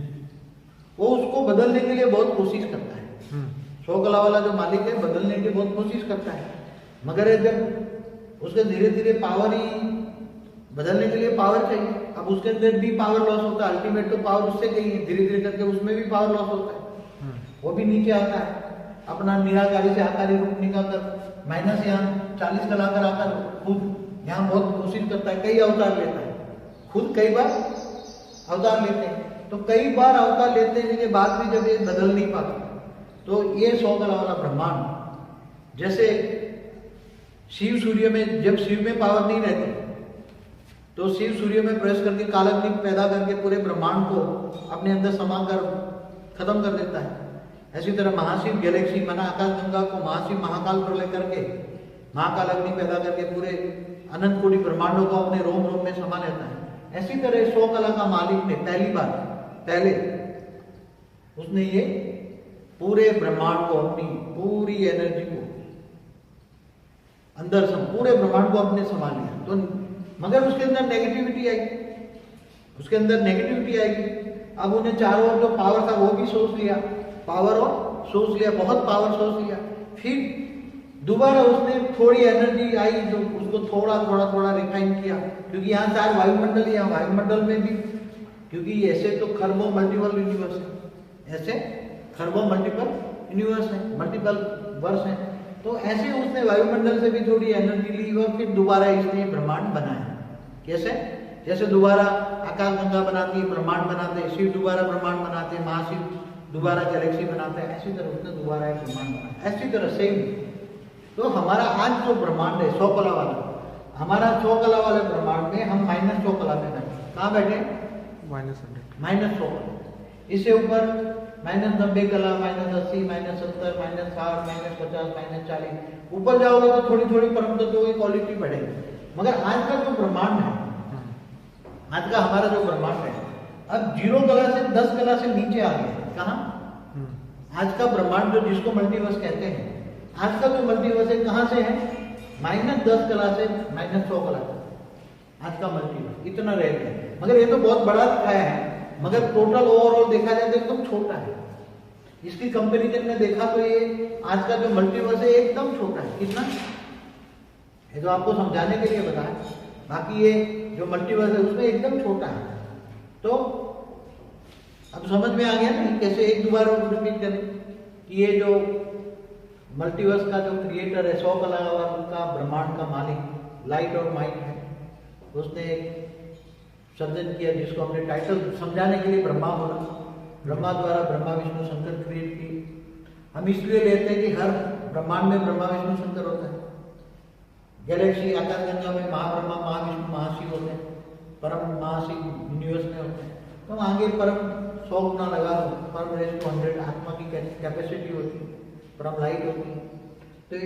वो उसको बदलने के लिए बहुत कोशिश करता है। 100 कला वाला जो मालिक है बदलने की बहुत कोशिश करता है, मगर जब उसके धीरे धीरे पावर ही बदलने के लिए पावर चाहिए, अब उसके अंदर भी पावर लॉस होता है। अल्टीमेट तो पावर उससे गई है, धीरे धीरे करके उसमें भी पावर लॉस होता है, वो भी नीचे आता है। अपना निराकारी से आकारी रूप निकालकर माइनस यहाँ 40 कला कर आकर खुद यहाँ बहुत कोशिश करता है, कई अवतार लेता है, खुद कई बार अवतार लेते हैं। तो कई बार अवतार लेते के बाद भी जब ये बदल नहीं पाते, तो ये 100 कला वाला ब्रह्मांड, जैसे शिव सूर्य में, जब शिव में पावर नहीं रहती तो शिव सूर्य में प्रवेश करके कालाग्नि पैदा करके पूरे ब्रह्मांड को अपने अंदर समाकर खत्म कर देता है। ऐसी तरह महाशिव गैलेक्सी मना आकाश गंगा को महाशिव महाकाल प्रलय करके महाकाल अग्नि पैदा करके पूरे अनंत कोटि ब्रह्मांडों को अपने रोम रोम में समा लेता है। ऐसी तरह 100 कला का मालिक ने पहले उसने ये पूरे ब्रह्मांड को, अपनी पूरी एनर्जी को अंदर पूरे ब्रह्मांड को अपने समा लिया। तो मगर उसके अंदर नेगेटिविटी आई, उसके अंदर नेगेटिविटी आएगी। अब उन्हें चारों ओर जो पावर था वो भी सोच लिया, पावर और सोच लिया, बहुत पावर सोच लिया। फिर दोबारा उसने थोड़ी एनर्जी आई जो उसको थोड़ा रिफाइन किया, क्योंकि यहाँ 4 वायुमंडल, यहाँ वायुमंडल में भी, क्योंकि ऐसे तो खरबों मल्टीपल यूनिवर्स है, ऐसे खरबों मल्टीपल यूनिवर्स है, मल्टीपल वर्ष है। तो ऐसे उसने वायुमंडल से भी थोड़ी एनर्जी ली और फिर दोबारा इसने ब्रह्मांड बनाया। कैसे? जैसे दोबारा आकाश गंगा बनाती है, ब्रह्मांड बनाते हैं, शिव दोबारा ब्रह्मांड बनाते हैं, महाशिव दोबारा गैलेक्सी बनाते हैं, ऐसी तरह उसने दोबारा एक ब्रह्मांड बनाया। ऐसी तरह सेम तो हमारा आज जो ब्रह्मांड है 100 कला वाला, हमारा 100 कला वाले ब्रह्मांड में हम -100 कला में बैठे। कहाँ बैठे? -100 कला। इससे ऊपर -90 कला, -80, -70, -60, -50, -40, ऊपर जाओगे तो थोड़ी परम तत्वों की क्वालिटी बढ़ेगी। मगर आज का जो ब्रह्मांड है, आज का हमारा जो ब्रह्मांड है, अब 0 कला से 10 कला से नीचे आ गया। कहाँ? आज का ब्रह्मांड जो जिसको मल्टीवर्स कहते हैं, आज का जो मल्टीवर्स है कहाँ से है? -10 कला से -100 कला तक आज का मल्टीवर्स इतना रह गया। मगर ये तो बहुत बड़ा दिखाया है, मगर टोटल ओवरऑल देखा जाए तो एकदम छोटा है। इसकी कंपैरिजन में देखा तो ये आज का जो मल्टीवर्स है एकदम छोटा है। कितना? ये तो आपको समझाने के लिए बताया, बाकी ये जो मल्टीवर्स है उसमें एकदम छोटा है। तो अब समझ में आ गया ना कैसे, एक दोबारा रिपीट करें कि ये जो मल्टीवर्स का जो क्रिएटर है, 100 कला का ब्रह्मांड का मालिक लाइट और माइट है, उसने एक सर्जन किया जिसको हमने टाइटल समझाने के लिए ब्रह्मा बोला। ब्रह्मा द्वारा ब्रह्मा विष्णु शंकर क्रिएट किए। हम इसलिए लेते हैं कि हर ब्रह्मांड में ब्रह्मा विष्णु शंकर होता है। गैलेक्सी आकाश गंगा में महाब्रह्मा महाविष्णु महाशिव होते हैं, परम महाशिव यूनिवर्स में होते हैं। तो आगे परम 100 गुना लगा दो, परम रेस टू 100 आत्मा की कैपेसिटी होती है, परम लाइट होती है। तो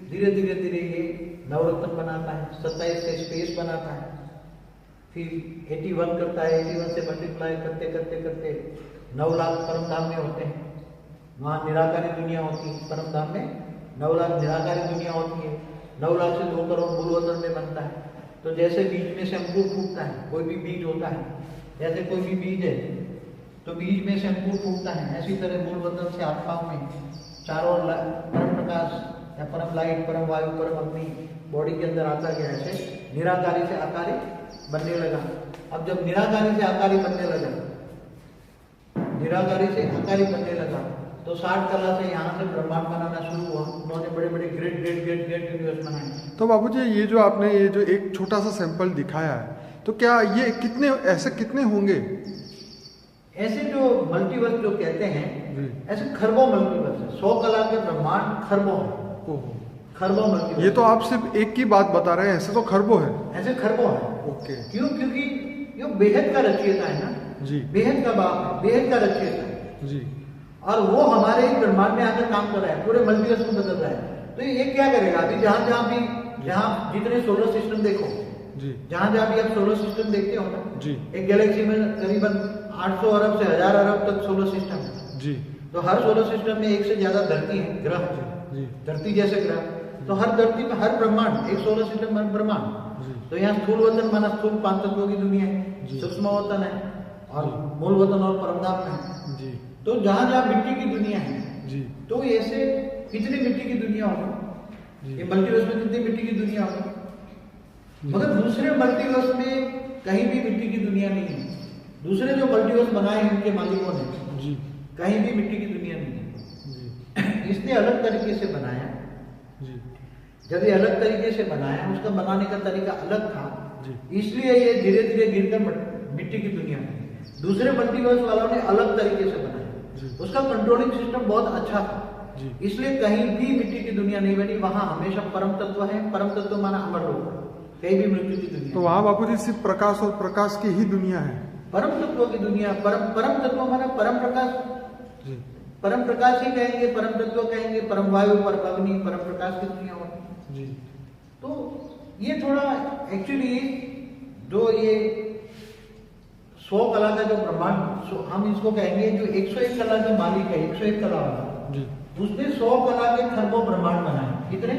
धीरे धीरे ये नवरत्न बनाता है, 27 से स्पेस बनाता है, फिर 81 करता है, 81 से मल्टीप्लाई करते 9 लाख परम धाम में होते हैं। वहाँ निराकारी दुनिया होती है, परम धाम में 9 लाख निराकारी दुनिया होती है। 9 लाख से 2 करोड़ मूलवतन में बनता है। तो जैसे बीज में से अंकुर फूटता है, कोई भी बीज होता है, जैसे कोई भी बीज है तो बीज में से अंकुर फूटता है, ऐसी तरह मूलवतन से आत्माओं में चारों परम प्रकाश या परम लाइट, परम वायु, परम अग्नि बॉडी के अंदर आता गया। ऐसे निराकारी से आकारी बनने लगा। अब जब निराकारी से आकारी बनने लगा निराकारी से आकारी बनने लगा, तो 60 कला से यहाँ से ब्रह्मांड बनाना शुरू हुआ। उन्होंने बड़े बड़े great great great great universe बनाए। तो बाबूजी ये जो आपने ये जो एक छोटा सा सैंपल दिखाया है, तो क्या ये कितने होंगे? ऐसे जो मल्टीवर्स जो कहते हैं, ऐसे खरबों मल्टीवर्स है। 100 कला के ब्रह्मांड खरबों है, खरबों मल्टीवर्स। ये तो आप सिर्फ एक की बात बता रहे हैं, ऐसे तो खरबों है। ऐसे खरबों है। ओके। क्यों? क्योंकि ये बेहद का रचयिता है ना जी, बेहद का बाप है, बेहद का रचयिता है जी, और वो हमारे ही ब्रह्मांड में आकर काम कर रहा है, पूरे मल्टीवर्स को बदल रहा है। तो ये क्या करेगा? अभी जहाँ जितने सोलर सिस्टम देखो जी, जहाँ भी आप सोलर सिस्टम देखते हो ना जी, एक गैलेक्सी में करीबन 800 अरब से 1000 अरब तक सोलर सिस्टम है। जी, तो हर सोलर सिस्टम में एक से ज्यादा धरती है, ग्रह जी, धरती जैसे ग्रह। तो हर धरती में हर ब्रह्मांड एक सोलर सिस्टम में ब्रह्मांड। जी, तो यहाँ स्थूल वतन माना स्थूल 5 तत्वों की दुनिया है, जी। सूक्ष्म वतन है और मूल वतन और परमधाम है। जी, तो जहाँ मिट्टी की दुनिया है, जी, तो ऐसे कितनी मिट्टी की दुनिया होगी? जी। ये मल्टीवर्स में कितनी मिट्टी की दुनिया होगी? मगर दूसरे मल्टीवर्स में कहीं भी मिट्टी की दुनिया नहीं है। दूसरे जो मल्टीवर्स बनाए हैं उनके मालिकों ने, जी, कहीं भी मिट्टी की दुनिया नहीं है। जी, इसने अलग तरीके से बनाया। जी, जब ये अलग तरीके से बनाया, उसका बनाने का तरीका अलग था, जी, इसलिए ये धीरे धीरे गिरकर मिट्टी की दुनिया में। दूसरे मल्टीवर्स वालों ने अलग तरीके से बनाया, जी। उसका कंट्रोलिंग सिस्टम बहुत अच्छा था, जी। इसलिए कहीं भी मिट्टी की दुनिया नहीं बनी। वहां हमेशा परम तत्व है। परम तत्व माना अमर लोक, कहीं भी मृत्यु की दुनिया। तो वहाँ बापूजी सिर्फ प्रकाश और प्रकाश की ही दुनिया है। परम तत्व की दुनिया, परम तत्व माना परम प्रकाश। जी, परम प्रकाश ही कहेंगे, परम तत्व कहेंगे, परम वायु, परम अग्नि, परम प्रकाश की दुनिया होती। जी, तो ये थोड़ा एक्चुअली जो ये 100 कला का जो ब्रह्मांड हम इसको कहेंगे, जो 101 कला जो मालिक है, 101 कला वाला, जी, उसने 100 कला के खरबों ब्रह्मांड बनाए। कितने?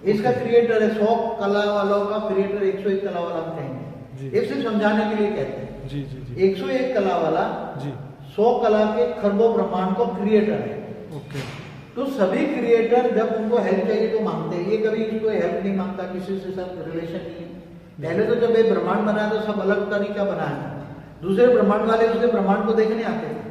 इसका क्रिएटर है 100 कला वालों का क्रिएटर 101 कला वाला हम कहेंगे। एक से समझाने के लिए कहते हैं। जी, जी, जी, 101 कला वाला जी, 100 कला के खरबों ब्रह्मांड को क्रिएटर है। ओके। तो सभी क्रिएटर जब उनको हेल्प चाहिए तो मांगते हैं। ये कभी इसको हेल्प नहीं मांगता, किसी से सब रिलेशन नहीं है। पहले तो जब ये ब्रह्मांड बनाया तो सब अलग तरीका बनाया था। दूसरे ब्रह्मांड वाले उसके ब्रह्मांड को देखने आते थे।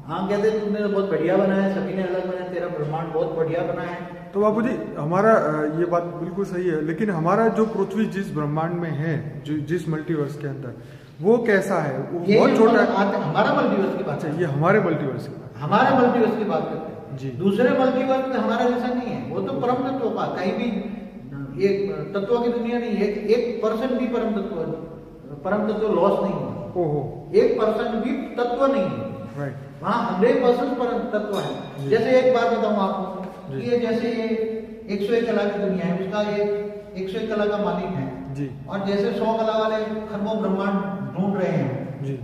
हाँ कहते तुमने तो बहुत बढ़िया बनाया, सभी ने अलग बनाया, तेरा ब्रह्मांड बहुत बढ़िया बनाया है। तो बाबूजी हमारा ये बात बिल्कुल सही है, लेकिन हमारा जो पृथ्वी जिस ब्रह्मांड में है, जो जिस मल्टीवर्स के अंदर, वो कैसा है? वो बहुत छोटा है। हमारा मल्टीवर्स की बात है। ये हमारे मल्टीवर्स की बात, हमारे मल्टीवर्स की बात करते हैं जी। दूसरे मल्टीवर्स में हमारा जैसा नहीं है। वो तो परम तत्व का, कहीं भी एक तत्व की दुनिया नहीं है। एक परसेंट भी परम तत्व लॉस नहीं हुआ। ओहो, 1% भी तत्व नहीं है राइट, वहाँ। 100% परम तत्व है। जैसे एक बात बताऊं आपको, ये जैसे ये 101 कला की दुनिया है, उसका ये 101 कला का मालिक है जी, और जैसे 100 कला वाले खरबों ब्रह्मांड ढूंढ रहे हैं, जी,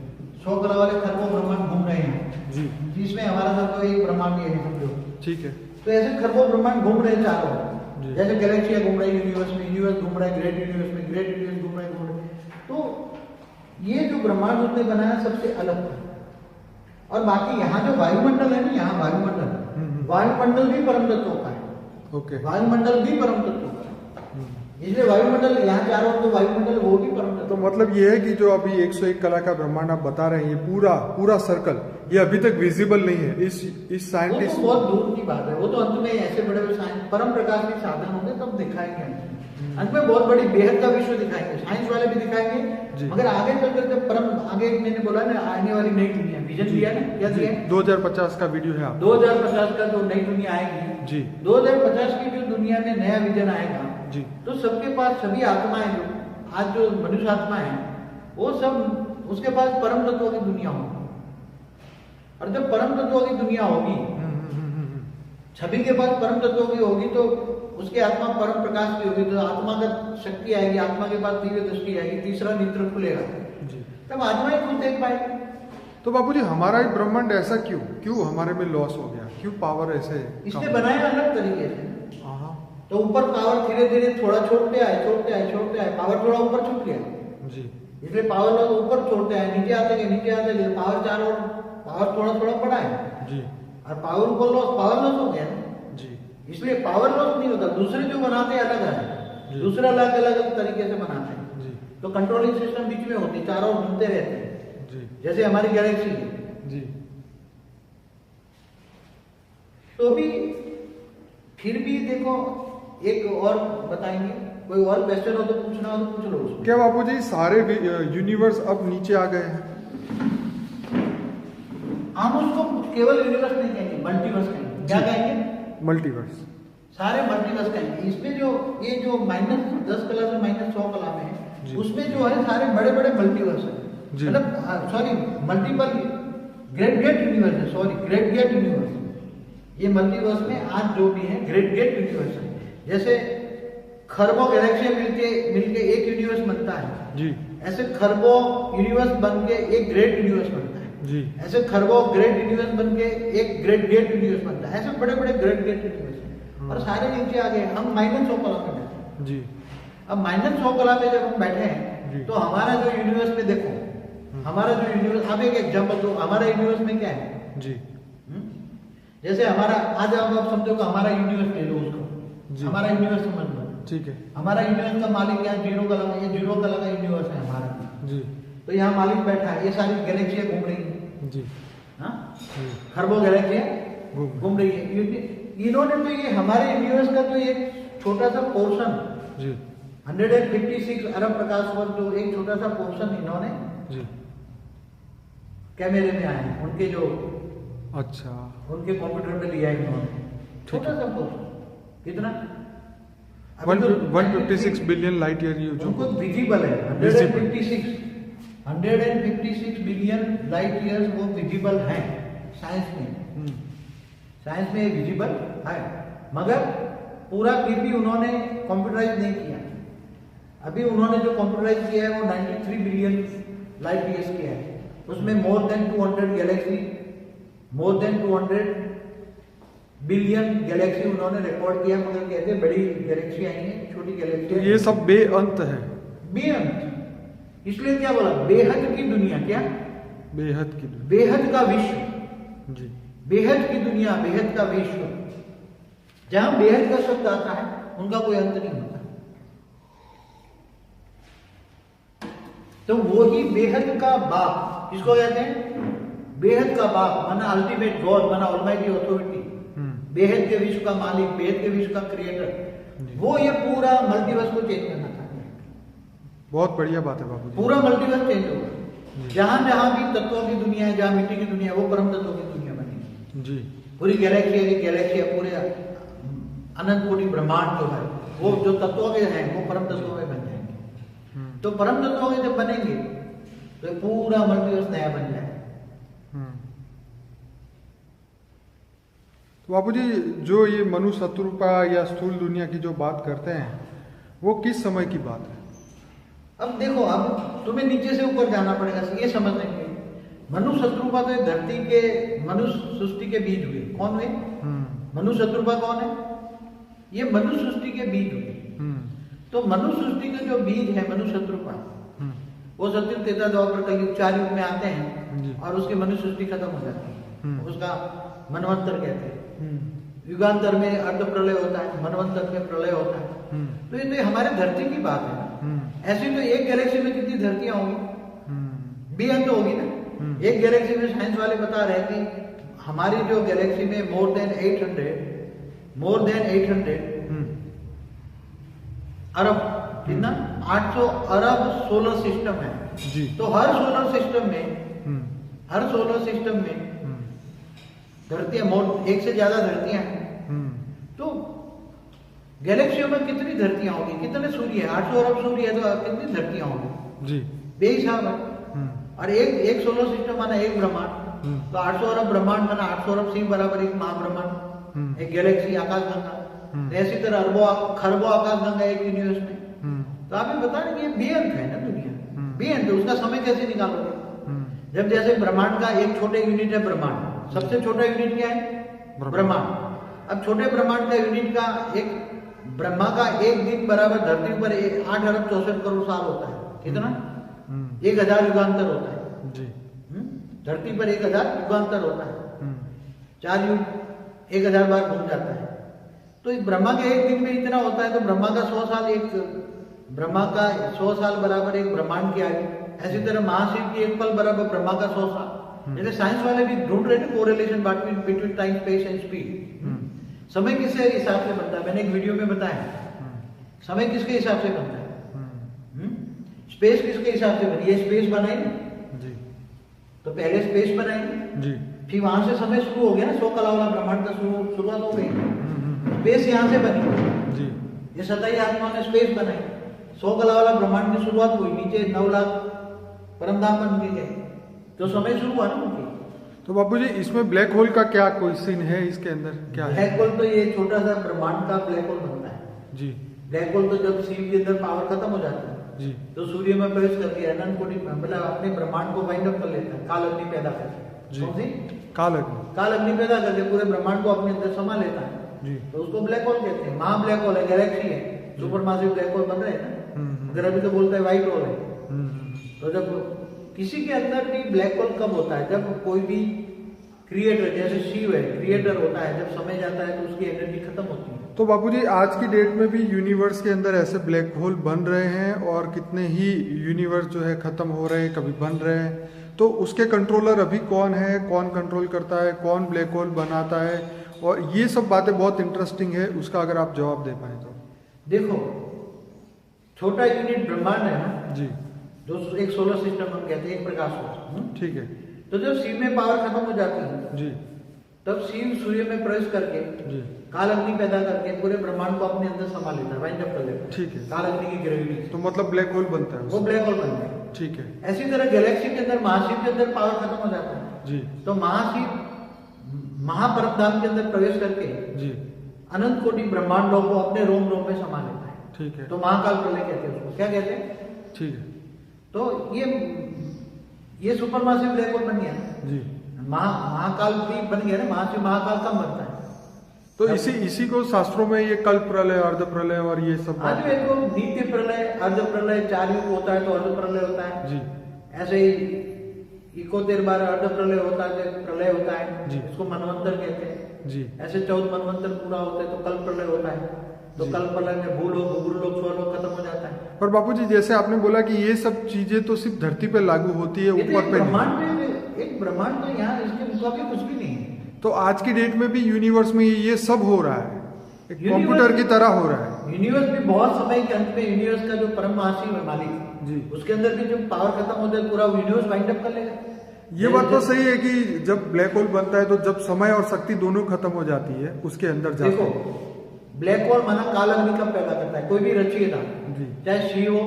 100 कला वाले खरबों ब्रह्मांड घूम रहे हैं, जी, जिसमें हमारा सब तो एक ब्रह्मांड ही है, समझो। ठीक है, तो ऐसे खरबों ब्रह्मांड घूम रहे हैं चारों, जी। जैसे गैलेक्सियां घूम रही है यूनिवर्स में, यूनिवर्स घूम रहा है ग्रेट यूनिवर्स में, ग्रेट यूनिवर्स घूम रहे हैं। तो ये जो ब्रह्मांड उसने बनाया सबसे अलग था। और बाकी यहाँ जो वायुमंडल है ना, यहाँ वायुमंडल भी परम तत्वों का है। ओके, वायुमंडल भी परम तत्वों का है, इसलिए वायुमंडल यहाँ चारों जो वायुमंडल वो भी परम तत्व। तो मतलब ये है कि जो अभी 101 कला का ब्रह्मांड आप बता रहे हैं, ये पूरा सर्कल, ये अभी तक विजिबल नहीं है इस साइंटिस्ट। वो तो बहुत दूर की बात है। वो तो अंत में ऐसे बड़े बड़े साइंस परम प्रकाश के साधन होंगे तब दिखाएंगे। अंत में बहुत बड़ी बेहद का विश्व दिखाएंगे, साइंस वाले भी दिखाएंगे। मगर आगे चलकर जब परम आगे मैंने बोला ना, आने वाली नई दुनिया विजन दिया ना, क्या दिया? 2050 का वीडियो है आप, 2050 का जो नई दुनिया आएगी जी, 2050 की जो दुनिया में नया विजन आएगा जी, तो सबके पास सभी आत्माएं जो आज जो मनुष्य आत्मा है वो सब उसके पास परम तत्वों की दुनिया होगी। और जब परम तत्वों की दुनिया होगी, सभी के पास परम तत्वों की होगी, तो उसकी आत्मा परम प्रकाश की होगी, तो आत्मा का शक्ति आएगी, आत्मा के पास दिव्य दृष्टि आएगी, तीसरा नेत्र खुलेगा, तब आत्मा ही खुद देख पाएगी। तो बापूजी हमारा ही ब्रह्मांड ऐसा क्यों हमारे में लॉस हो गया? क्यों पावर ऐसे? इसने बनाया अलग तरीके से। तो ऊपर पावर धीरे धीरे थोड़ा छोड़ते आए, पावर थोड़ा ऊपर छूट गया जी, इसलिए पावर लोग ऊपर छोड़ते आए, नीचे आते गए, पावर चारों पावर थोड़ा बड़ा है जी, और पावर लॉस हो गया जी, इसलिए पावर लॉस नहीं होता। दूसरे जो बनाते हैं अलग है, दूसरे अलग तरीके से बनाते हैं जी, तो कंट्रोलिंग सिस्टम बीच में होती है, चारों घूमते रहते हैं। जी, जैसे हमारी गैलेक्सी है जी, तो भी फिर भी देखो, एक और बताएंगे, कोई और क्वेश्चन हो तो पूछना हो तो पूछ लो उसमें। क्या बापूजी सारे यूनिवर्स अब नीचे आ गए हैं? हम उसको केवल यूनिवर्स नहीं कहेंगे, मल्टीवर्स कहेंगे। क्या कहेंगे? मल्टीवर्स। सारे मल्टीवर्स कहेंगे। इसमें जो ये जो -10 कला से -100 कला में है, उसमें जो है सारे बड़े बड़े मल्टीवर्स है, मतलब sorry multiple great gate universe है, सॉरी ग्रेट गेट यूनिवर्स। ये मल्टीवर्स में आज जो भी है ग्रेट गेट यूनिवर्स है। जैसे खरबों गैलेक्सी मिलके एक यूनिवर्स बनता है जी, ऐसे खरबों यूनिवर्स बन के एक ग्रेट यूनिवर्स बनता है जी, ऐसे खरबों ग्रेट यूनिवर्स बन के एक ग्रेट गेट यूनिवर्स बनता है। ऐसे बड़े बड़े ग्रेट गेट यूनिवर्स हैं और सारे नीचे आ गए। हम -100 कला में बैठे हैं जी। अब -100 कला में जब हम बैठे हैं तो हमारा जो यूनिवर्स में देखो, हमारा जो यूनिवर्स, अब एक एग्जाम्पल दो, हमारा यूनिवर्स में क्या है जी। जैसे हमारा आज आप समझो कि हमारा यूनिवर्स ले लो उसको, हमारा यूनिवर्स समझ लो, ठीक है। हमारा यूनिवर्स का मालिक क्या है? 0 कला का, ये 0 कला का यूनिवर्स है हमारा जी। तो यहाँ मालिक बैठा है, ये सारी गैलेक्सियां घूम रही है जी, हाँ खरबों गैलेक्सियां घूम रही है। इन्होंने तो ये हमारे यूनिवर्स का तो एक छोटा सा पोर्शन जी, 156 अरब प्रकाश वर्ष, जो एक छोटा सा पोर्शन इन्होंने जी कैमरे में आए हैं, उनके जो अच्छा उनके कंप्यूटर में लिया है इन्होंने, छोटा सा पोर्शन। कितना? 156 बिलियन लाइट ईयर जो उनको विजिबल है। 156 बिलियन लाइट ईयर्स वो विजिबल हैं साइंस में। साइंस में विजिबल है, मगर पूरा फिर भी उन्होंने कंप्यूटराइज नहीं किया। अभी उन्होंने जो कंप्यूटराइज किया है वो 93 बिलियन लाइट ईयर्स किया है। उसमें more than 200 Galaxy, more than 200 billion Galaxy उन्होंने रिकॉर्ड किया, मगर कहते बड़ी गैलेक्सी आई है, छोटी गैलेक्सी। तो ये सब बेअंत है, बेअंत। इसलिए क्या बोला? बेहद की दुनिया। क्या? बेहद की दुनिया, बेहद का विश्व जी, बेहद की दुनिया, बेहद का विश्व। जहां बेहद का शब्द आता है उनका कोई अंत नहीं होता। तो वो ही बेहद का बाप, किसको कहते हैं? बेहद का बाप, माना अल्टीमेट गॉड, माना ऑलमाइटी अथॉरिटी, बेहद के विश्व का मालिक, बेहद के विश्व का क्रिएटर, वो ये पूरा मल्टीवर्स को चेंज करना चाहते हैं। बहुत बढ़िया बात है बाबू। पूरा मल्टीवर्स चेंज होगा। जहां जहां भी तत्वों की दुनिया है, जहां मिट्टी की दुनिया है, वो परम तत्वों की दुनिया बनेगी जी। पूरी गैलेक्सी है, पूरे अनंत कोटि ब्रह्मांड जो है, वो जो तत्वों के हैं वो परम तत्वों में बन जाएंगे। तो परम तत्वों के जब बनेंगे तो पूरा मल्टीवर्स नया बन जाएगा। बाबूजी, जो ये मनु शत्रुपा या स्थूल दुनिया की जो बात करते हैं वो किस समय की बात है? अब देखो, अब तुम्हें नीचे से ऊपर जाना पड़ेगा ये समझने के लिए। मनु शत्रुपा तो धरती के मनुष्य सृष्टि के बीज हुए। कौन हुए? मनु शत्रुपा कौन है? ये मनु सृष्टि के बीज हुए। तो मनु सृष्टि के जो बीज है मनु शत्रुपा, वो सत्युग त्रेता द्वापर कलयुग 4 युग में आते हैं और उसकी मनु सृष्टि खत्म हो जाती है। उसका मनवंतर कहते हैं। युगांतर में अर्ध प्रलय होता है, मनवंतर में प्रलय होता है। तो ये तो हमारे धरती की बात है ना। ऐसी तो एक गैलेक्सी में कितनी धरतियां होंगी? बेअंत होगी ना। एक गैलेक्सी में साइंस वाले बता रहे हैं कि हमारी जो गैलेक्सी में मोर देन 800 अरब, कितना? 800 अरब सोलर सिस्टम है जी। तो हर सोलर सिस्टम में धरतियां, एक से ज्यादा धरतियां हैं। तो गैलेक्सियों में कितनी धरतियां होंगी? कितने सूर्य है? 800 अरब सूर्य है, तो कितनी धरतियां होंगी जी? बेहिसाब है। और एक सोलर सिस्टम माना एक ब्रह्मांड, तो 800 अरब ब्रह्मांड माना 800 अरब सिंह बराबर एक महाब्रह्मांड, एक गैलेक्सी, आकाशगंगा। ऐसी तरह अरबों खरबों आकाशगंगा एक यूनिवर्स में। तो आप ये बता रहे कि ये बेअंत है ना दुनिया, बेअंत। उसका समय कैसे निकालोगे? जब जैसे ब्रह्मांड का एक छोटे यूनिट है ब्रह्मांड, सबसे छोटा यूनिट क्या है? ब्रह्मांड। अब छोटे ब्रह्मांड का यूनिट का एक ब्रह्मा का एक दिन बराबर धरती पर 8 अरब 64 करोड़ साल होता है। कितना? 1000 युगांतर होता है जी। धरती पर 1000 युगांतर होता है। 4 युग 1000 बार घूम जाता है। तो ब्रह्मा के एक दिन में इतना होता है, तो ब्रह्मा का 100 साल बराबर एक ब्रह्मांड की आयु। ऐसी तरह महाशिव की एक पल बराबर ब्रह्मा का 100 साल। जैसे साइंस वाले भी ढूंढ रहे थे correlation between time, space and speed. समय किसके हिसाब से बनता है? मैंने एक वीडियो में बताया समय किसके हिसाब से बनता है, स्पेस किसके हिसाब से बनी? ये स्पेस बनाई ना जी, तो पहले स्पेस बनाई जी, फिर वहां से समय शुरू हो गया ना, 100 कला वाला ब्रह्मांड का शुरुआत हो गई। स्पेस यहाँ से बनी जी, ये सताई आत्मा ने स्पेस बनाई, 100 कला वाला ब्रह्मांड की शुरुआत हुई, नीचे 9 लाख परमधाम बन गए, तो समय शुरू हुआ ना उनकी। तो बापू जी इसमें ब्लैक होल का क्या कोई सीन है? इसके अंदर क्या है? ब्लैक होल तो ये छोटा सा ब्रह्मांड का ब्लैक होल बनता है जी, ब्लैक होल तो जब शिव के अंदर पावर खत्म हो जाती है जी, तो सूर्य में प्रवेश करके अनंत कोटि मतलब अपने ब्रह्मांड को वाइंड अप कर लेता है, काल अग्नि पैदा करके। जी। कौन सी? काल अग्नि। काल अग्नि पैदा करके पूरे ब्रह्मांड को अपने अंदर समा लेता है, जी, तो उसको ब्लैक होल कहते हैं। महा ब्लैक होल है, गैलेक्सी है, सुपर मासिव ब्लैक होल बन रहे हैं ना, अगर अभी तो बोलते हैं व्हाइट होल है। तो जब किसी के अंदर भी ब्लैक होल कब होता है? जब कोई भी क्रिएटर, जैसे शिव है क्रिएटर होता है, जब समय जाता है तो उसकी एनर्जी खत्म होती है। तो बापूजी आज की डेट में भी यूनिवर्स के अंदर ऐसे ब्लैक होल बन रहे हैं और कितने ही यूनिवर्स जो है खत्म हो रहे हैं, कभी बन रहे हैं, तो उसके कंट्रोलर अभी कौन है, कौन कंट्रोल करता है, कौन ब्लैक होल बनाता है, और ये सब बातें बहुत इंटरेस्टिंग है, उसका अगर आप जवाब दे पाए तो। देखो छोटा यूनिट ब्रह्मांड है ना जी, जो एक सोलर सिस्टम हम कहते हैं, एक प्रकाश वर्ष। ठीक है तो जब शिव में पावर खत्म हो जाती है जी, तब शिव सूर्य में प्रवेश करके जी, काल अग्नि पैदा करके पूरे ब्रह्मांड को अपने अंदर समा लेता है, वाइंड अप कर लेता है। ठीक है। काल अग्नि की ग्रेविटी तो मतलब ब्लैक होल बनता है वो उससे। ब्लैक होल बनता है। ठीक है ऐसी तरह गैलेक्सी के अंदर महाशिव के अंदर पावर खत्म हो जाता है, जी, तो महाशिव महापरमधाम के अंदर प्रवेश करके जी, अनंत कोटि ब्रह्मांडों को अपने रोम रोम में समा लेता है। ठीक है, तो महाकाल प्रलय कहते हैं उसको। क्या कहते हैं? ठीक है तो ये सुपरमासिव ब्लैक होल बन गया जी। महाकाल भी बन गया ना, महाशिव महाकाल कम बनता है। तो इसी को शास्त्रों में ये कल्प प्रलय, अर्ध प्रलय और ये सब आज एक तो नित्य प्रलय, अर्ध प्रलय, 4 युग होता है तो अर्ध प्रलय होता है जी, ऐसे ही 71 बार अर्ध प्रलय होता है, प्रलय होता है जी। इसको मनवंतर कहते हैं जी, ऐसे 14 मनवंतर पूरा होता है तो कल्प प्रलय होता है। तो जी। कल्प प्रलय में भूलोक, भूगुरलोक, स्वरलोक खत्म हो जाता है। पर बापूजी जैसे आपने बोला कि ये सब चीजें तो सिर्फ धरती पे लागू होती है, ये तो ऊपर एक पे नहीं। ब्रह्मांड में, एक ब्रह्मांड तो यहाँ इसके मुकाबले कुछ भी नहीं है। तो आज की डेट में भी यूनिवर्स में ये सब हो रहा है, एक कंप्यूटर की तरह हो रहा है। यूनिवर्स भी बहुत समय के अंत में यूनिवर्स का जो परम महाशिव है मालिक जी। उसके अंदर भी जब पावर खत्म होता है पूरा यूनिवर्स वाइंड अप कर लेगा। ये बात तो सही है कि जब ब्लैक होल बनता है तो जब समय और शक्ति दोनों खत्म हो जाती है उसके अंदर जाते देखो हैं। ब्लैक होल माना काल अग्नि कब पैदा करता है? कोई भी रचयिता, जी। चाहे शिव हो,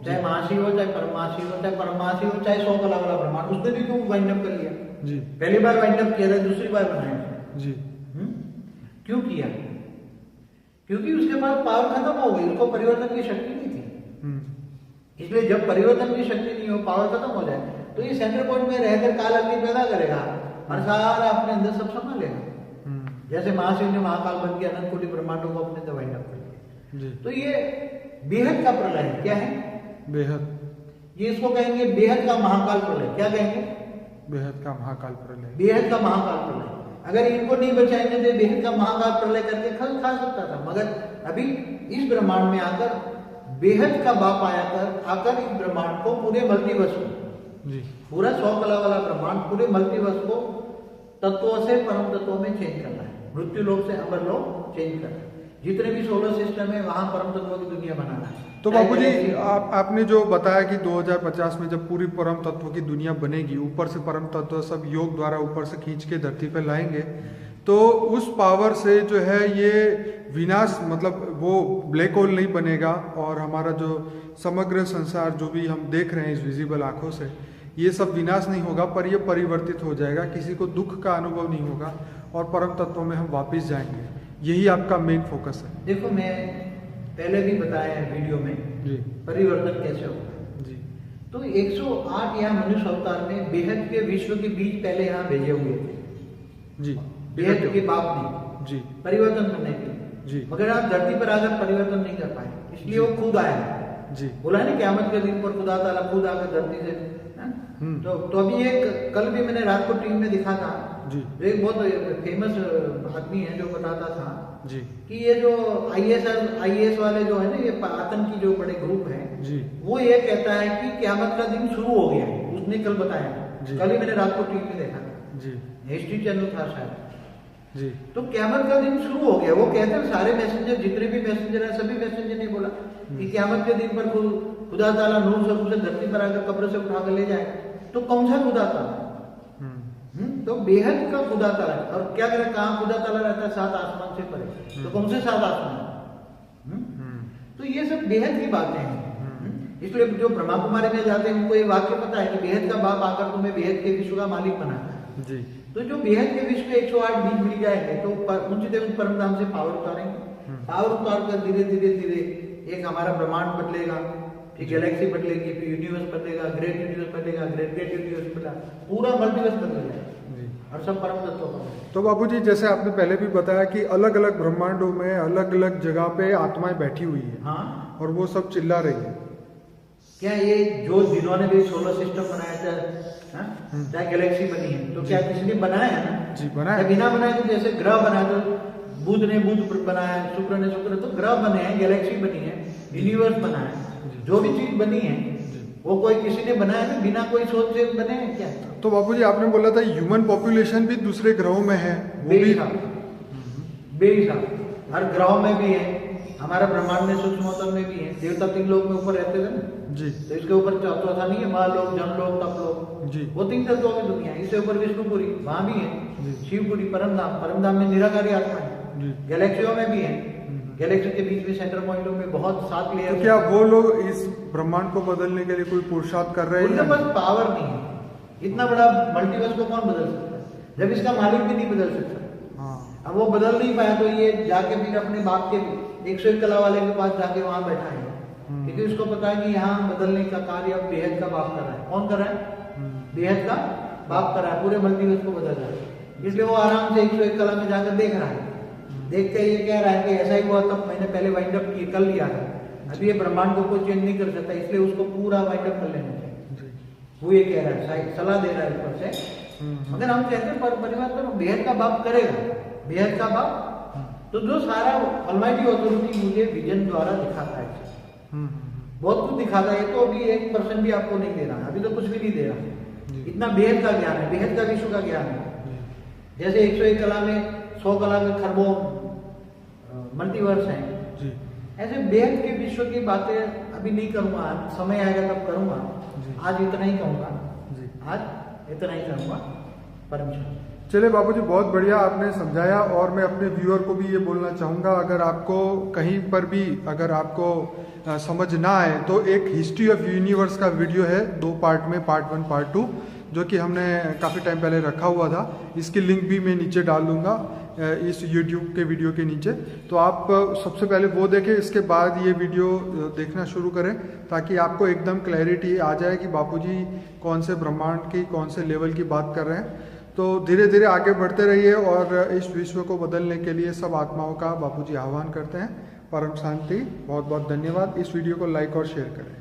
चाहे महाशिव हो, चाहे परमाशिव हो, चाहे परमाशिव हो, चाहे 100 कला वाला ब्रह्मांड, उसने भी क्यों वाइंड अप कर लिया? जी, पहली बार वाइंड अप किया था, दूसरी बार बनाया जी, क्यों किया? क्योंकि उसके पास पावर खत्म हो गई, उसको परिवर्तन की शक्ति नहीं थी। इसलिए जब परिवर्तन की शक्ति नहीं हो, पावर खत्म हो जाए तो ये सेंटर पॉइंट में रहकर काल अग्नि पैदा करेगा और सारा अपने अंदर सब संभाल लेगा। जैसे महाशिव ने महाकाल बन के अनंत कोटि ब्रह्मांडों को अपने अंदर वाइंड अप कर लिया। जी। तो ये बेहद का प्रलय है। क्या है? बेहद, ये इसको कहेंगे बेहद का महाकाल प्रलय। क्या कहेंगे? बेहद का महाकाल प्रलय। बेहद का महाकाल प्रलय। अगर इनको नहीं बचाएंगे तो बेहद का महाकाल प्रलय करके खा सकता था, मगर अभी इस ब्रह्मांड में आकर बेहद का बाप आकर इस ब्रह्मांड को पूरे मल्टीवर्स को, जी, पूरा 100 कला वाला ब्रह्मांड पूरे मल्टीवर्स को तत्वों से परम तत्वों में चेंज करना है, मृत्यु लोक से अमर लोक चेंज करना है। जितने भी सोलर सिस्टम है वहां परम तत्वों की दुनिया बनाना है। तो बापूजी आपने जो बताया कि 2050 में जब पूरी परम तत्व की दुनिया बनेगी, ऊपर से परम तत्व सब योग द्वारा ऊपर से खींच के धरती पर लाएंगे, तो उस पावर से जो है ये विनाश, मतलब वो ब्लैक होल नहीं बनेगा और हमारा जो समग्र संसार जो भी हम देख रहे हैं इस विजिबल आंखों से, ये सब विनाश नहीं होगा, पर ये परिवर्तित हो जाएगा, किसी को दुख का अनुभव नहीं होगा और परम तत्व में हम वापस जाएंगे। यही आपका मेन फोकस है। देखो मैं पहले भी बताया है वीडियो में जी, परिवर्तन कैसे होता है। जी, तो 108 यहाँ मनुष्य अवतार में बेहद के विश्व के बीज पहले यहाँ भेजे हुए थे, जी, बेहद के बाप ने जी, परिवर्तन करने के लिए, जी, मगर आप धरती पर आकर परिवर्तन नहीं कर पाए, इसलिए वो खुद आया। जी, बोला है ना क़यामत के दिन पर खुदा ताला खुद आकर धरती से, है? तो अभी एक कल भी मैंने रात को टीवी में दिखा था, जी, एक बहुत फेमस आदमी है जो बताता था जी, कि ये जो आईएएस वाले जो है ना, ये आतंकी जो बड़े ग्रुप हैं, जी, वो ये कहता है कि क़यामत का दिन शुरू हो गया है। उसने कल बताया जी। कल ही मैंने रात को टीवी में देखा था, जी हिस्ट्री चैनल था शायद। जी तो क़यामत का दिन शुरू हो गया। वो कहते हैं सारे मैसेंजर, जितने भी मैसेंजर है, सभी मैसेंजर ने बोला कि क़यामत के दिन पर खुदा ताला नूर से उसे धरती पर आकर कब्र से उठा कर ले जाएगा। तो कौन सा खुदा ताला? तो बेहद का खुदा ताला। और क्या करें, कहाँ खुदा ताला रहता है? 7 आसमान से परे। तो कौन से 7 आसमान? तो ये सब बेहद की बातें हैं। इसलिए जो ब्रह्मा कुमारी में जाते हैं उनको ये वाक्य पता है कि बेहद का बाप आकर तुम्हें बेहद के विश्व का मालिक बनाता है। जी। तो जो बेहद के विश्व के 108 बीज मिल जाएंगे तो उनसे परम धाम से पावर उतारेंगे। पावर उतार कर धीरे धीरे धीरे एक हमारा ब्रह्मांड बदलेगा, फिर गैलेक्सी बदलेगी, फिर यूनिवर्स बदलेगा, ग्रेट यूनिवर्स बदलेगा, ग्रेट यूनिवर्स बदला, पूरा मल्टीवर्स बदल जाएगा और सब परम तत्व का। तो बाबूजी, जैसे आपने पहले भी बताया कि अलग अलग ब्रह्मांडों में अलग अलग जगह पे आत्माएं बैठी हुई है। हाँ। और वो सब चिल्ला रही है। क्या ये जो जिन्होंने भी सोलर सिस्टम बनाया था, चाहे गैलेक्सी बनी है, तो क्या किसी ने बनाया है ना? जी, बनाया। बिना बनाए तो जैसे ग्रह बनाया, तो बुध ने बुध बनाया, शुक्र ने शुक्र, तो ग्रह बने हैं, गैलेक्सी बनी है, यूनिवर्स बना है। जो भी चीज बनी है वो कोई किसी ने बनाया है, बिना कोई सोच से बने हैं क्या? तो बाबूजी, आपने बोला था ह्यूमन पॉपुलेशन भी दूसरे ग्रहों में है, वो भी बेहिसाब हर ग्रहों में भी है। हमारा ब्रह्मांड में सूक्ष्मतम में भी है। देवता 3 लोक में ऊपर रहते थे ना जी। तो इसके ऊपर चौथा नहीं है, महालोक, जनलोक, तपलोक जी। वो 3 तत्वों की दुनिया है। इससे ऊपर विष्णुपुरी वहां भी है, शिवपुरी, परमधाम में निराकारी आत्मा है, गैलेक्सियों में भी है। गैलेक्सी के बीच में सेंटर पॉइंटों में बहुत 7 लेयर। तो क्या वो लोग इस ब्रह्मांड को बदलने के लिए कोई पुरुषार्थ कर रहे हैं? उनके पास पावर नहीं है। इतना बड़ा मल्टीवर्स को कौन बदल सकता है, जब इसका मालिक भी नहीं बदल सकता। हाँ। अब वो बदल नहीं पाया तो ये जाके फिर अपने बाप के 101 कला वाले के पास जाके वहां बैठा है, क्योंकि उसको पता है कि यहाँ बदलने का कार्य अब बेहद का बाप कर रहा है। कौन कर रहा है? बेहद का बाप कर रहा है, पूरे मल्टीवर्स को बदल रहा है। इसलिए वो आराम से 101 कला में जाकर देख रहा है, देख के ये कह रहा है कि ऐसा ही हुआ तब मैंने पहले वाइंड अप कर लिया था, अभी ये ब्रह्मांड को कोई चेंज नहीं कर सकता, इसलिए उसको पूरा वाइंड अप कर लेना चाहिए। वो ये कह रहा है, सलाह दे रहा है ऊपर से। मगर हम कहते हैं परिवर्तन बेहद का बाप करेगा, बेहद का बाप। तो जो सारा ऑलमाइटी ऑथोरिटी मुझे विजन द्वारा दिखाता है, बहुत कुछ दिखाता है। तो अभी 1% भी आपको नहीं दे रहा, अभी तो कुछ भी नहीं दे रहा। इतना बेहद का ज्ञान है, बेहद का विश्व का ज्ञान है। जैसे 101 कला में 100 कला में खरबों मल्टीवर्स हैं, ऐसे बेहद के विश्व की बातें अभी नहीं करूंगा, समय आएगा तब करूंगा। आज इतना ही कहूंगा, आज इतना ही कहूंगा। परमेश्वर। चलिए बाबूजी, बहुत बढ़िया आपने समझाया। और मैं अपने व्यूअर को भी ये बोलना चाहूँगा, अगर आपको कहीं पर भी अगर आपको समझ ना आए तो एक हिस्ट्री ऑफ यूनिवर्स का वीडियो है 2 पार्ट में, पार्ट 1 पार्ट 2, जो कि हमने काफ़ी टाइम पहले रखा हुआ था। इसकी लिंक भी मैं नीचे डाल दूंगा इस YouTube के वीडियो के नीचे। तो आप सबसे पहले वो देखें, इसके बाद ये वीडियो देखना शुरू करें, ताकि आपको एकदम क्लैरिटी आ जाए कि बापूजी कौन से ब्रह्मांड की कौन से लेवल की बात कर रहे हैं। तो धीरे धीरे आगे बढ़ते रहिए और इस विश्व को बदलने के लिए सब आत्माओं का बापूजी आह्वान करते हैं। परम शांति। बहुत बहुत धन्यवाद। इस वीडियो को लाइक और शेयर करें।